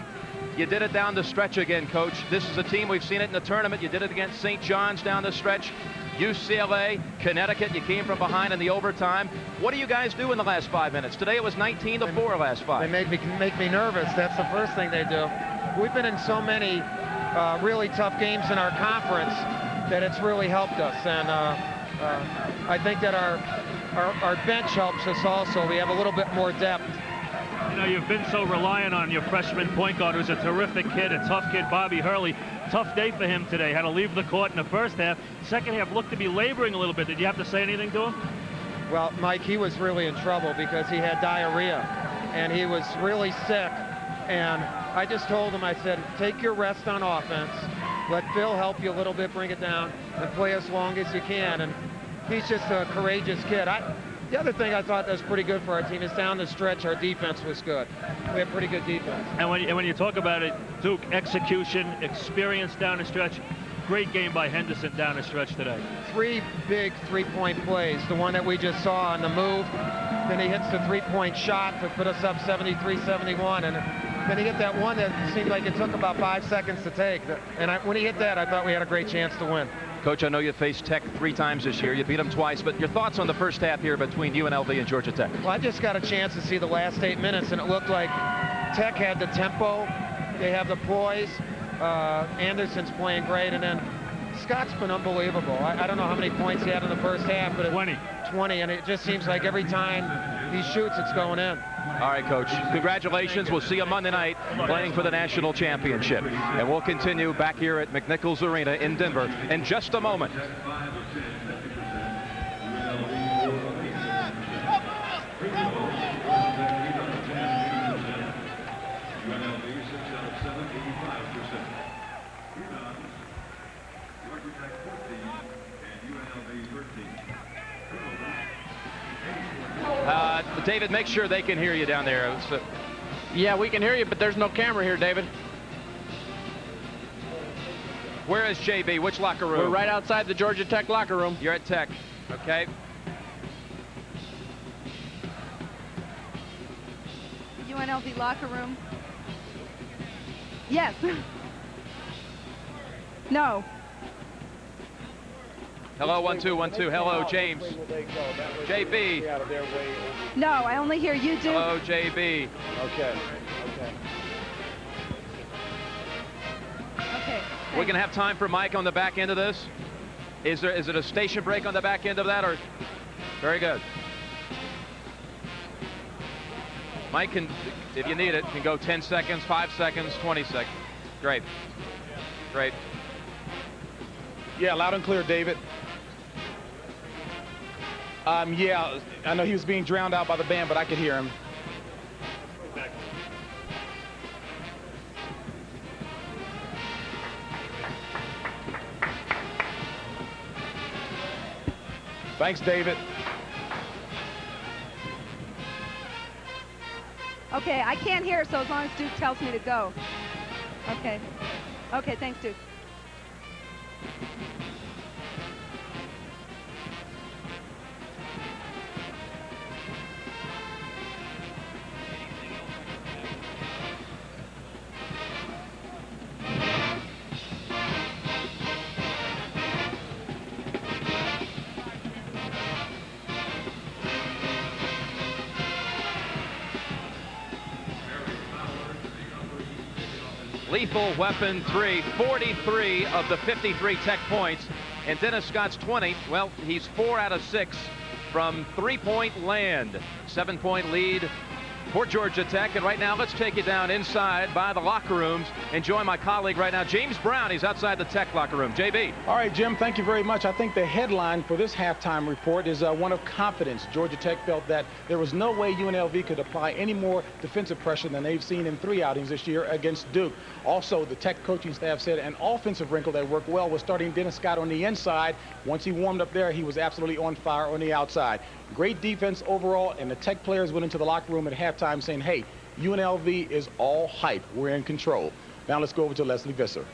Speaker 7: You did it down the stretch again, Coach. This is a team, we've seen it in the tournament. You did it against St. John's down the stretch. UCLA, Connecticut, you came from behind in the overtime. What do you guys do in the last 5 minutes? Today it was 19-4 last 5.
Speaker 4: They make me nervous. That's the first thing they do. We've been in so many really tough games in our conference that it's really helped us. And I think that our bench helps us also. We have a little bit more depth.
Speaker 10: You know, you've been so reliant on your freshman point guard, who's a terrific kid, a tough kid, Bobby Hurley. Tough day for him today. Had to leave the court in the first half. Second half looked to be laboring a little bit. Did you have to say anything to him?
Speaker 4: Well, Mike, he was really in trouble because he had diarrhea and he was really sick. And I just told him, I said, take your rest on offense. Let Phil help you a little bit, bring it down, and play as long as you can. And he's just a courageous kid. The other thing I thought that was pretty good for our team is down the stretch, our defense was good. We have pretty good defense.
Speaker 10: And when you talk about it, Duke, execution, experience down the stretch, great game by Henderson down the stretch today. 3
Speaker 4: big three-point plays. The one that we just saw on the move, then he hits the three-point shot to put us up 73-71, and then he hit that one that seemed like it took about 5 seconds to take. And when he hit that, I thought we had a great chance to win.
Speaker 7: Coach, I know you faced Tech 3 times this year. You beat them twice, but your thoughts on the first half here between UNLV and Georgia Tech?
Speaker 4: Well, I just got a chance to see the last 8 minutes, and it looked like Tech had the tempo. They have the poise. Anderson's playing great, and then Scott's been unbelievable. I don't know how many points he had in the first half, but 20, and it just seems like every time he shoots, it's going in.
Speaker 7: All right, Coach. Congratulations. We'll see you Monday night playing for the national championship. And we'll continue back here at McNichols Arena in Denver in just a moment. David, make sure they can hear you down there.
Speaker 11: Yeah, we can hear you, but there's no camera here, David.
Speaker 7: Where is JB? Which locker room?
Speaker 11: We're right outside the Georgia Tech locker room.
Speaker 7: You're at Tech, okay.
Speaker 12: UNLV locker room. Yes. No.
Speaker 7: Hello, 1 2 1 2. Hello, James. JB.
Speaker 12: No, I only hear you, Duke.
Speaker 7: Hello, JB.
Speaker 5: Okay.
Speaker 7: We're gonna have time for Mike on the back end of this. Is it a station break on the back end of that, or? Very good. Mike can, if you need it, can go 10 seconds, 5 seconds, 20 seconds. Great. Great.
Speaker 5: Yeah, loud and clear, David. Yeah, I know he was being drowned out by the band, but I could hear him. Thanks, David.
Speaker 12: Okay, I can't hear, so as long as Duke tells me to go. Okay. Okay, thanks, Duke.
Speaker 7: Lethal weapon 3, 43 of the 53 Tech points. And Dennis Scott's 20, well, he's 4 out of 6 from three-point land. 7-point lead for Georgia Tech. And right now, let's take you down inside by the locker rooms and join my colleague right now, James Brown. He's outside the Tech locker room. JB.
Speaker 5: All right, Jim, thank you very much. I think the headline for this halftime report is one of confidence. Georgia Tech felt that there was no way UNLV could apply any more defensive pressure than they've seen in 3 outings this year against Duke. Also, the Tech coaching staff said an offensive wrinkle that worked well was starting Dennis Scott on the inside. Once he warmed up there, he was absolutely on fire on the outside. Great defense overall, and the Tech players went into the locker room at halftime saying, hey, UNLV is all hype. We're in control. Now let's go over to Leslie Visser.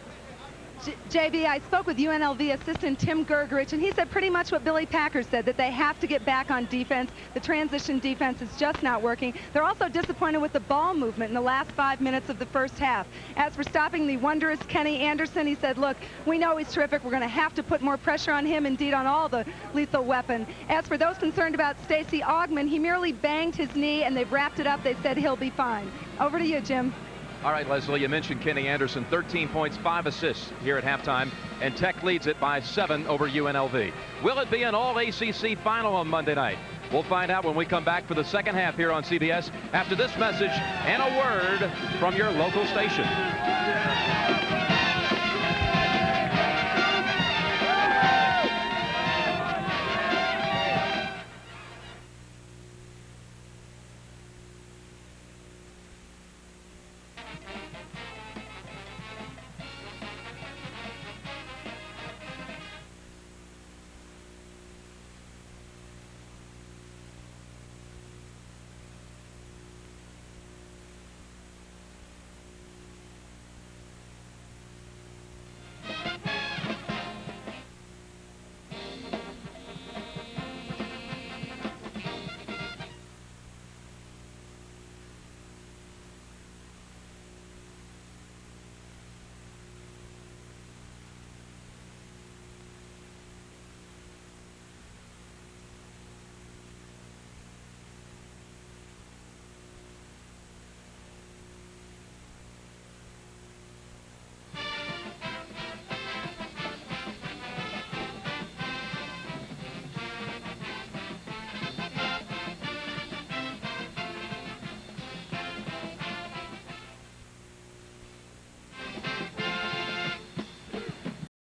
Speaker 12: JB, I spoke with UNLV assistant Tim Gergerich, and he said pretty much what Billy Packer said, that they have to get back on defense. The transition defense is just not working. They're also disappointed with the ball movement in the last 5 minutes of the first half. As for stopping the wondrous Kenny Anderson, he said, look, we know he's terrific. We're going to have to put more pressure on him, indeed on all the lethal weapon. As for those concerned about Stacey Augmon, he merely banged his knee, and they've wrapped it up. They said he'll be fine. Over to you, Jim.
Speaker 7: All right, Leslie, you mentioned Kenny Anderson, 13 points, 5 assists here at halftime, and Tech leads it by 7 over UNLV. Will it be an all-ACC final on Monday night? We'll find out when we come back for the second half here on CBS after this message and a word from your local station.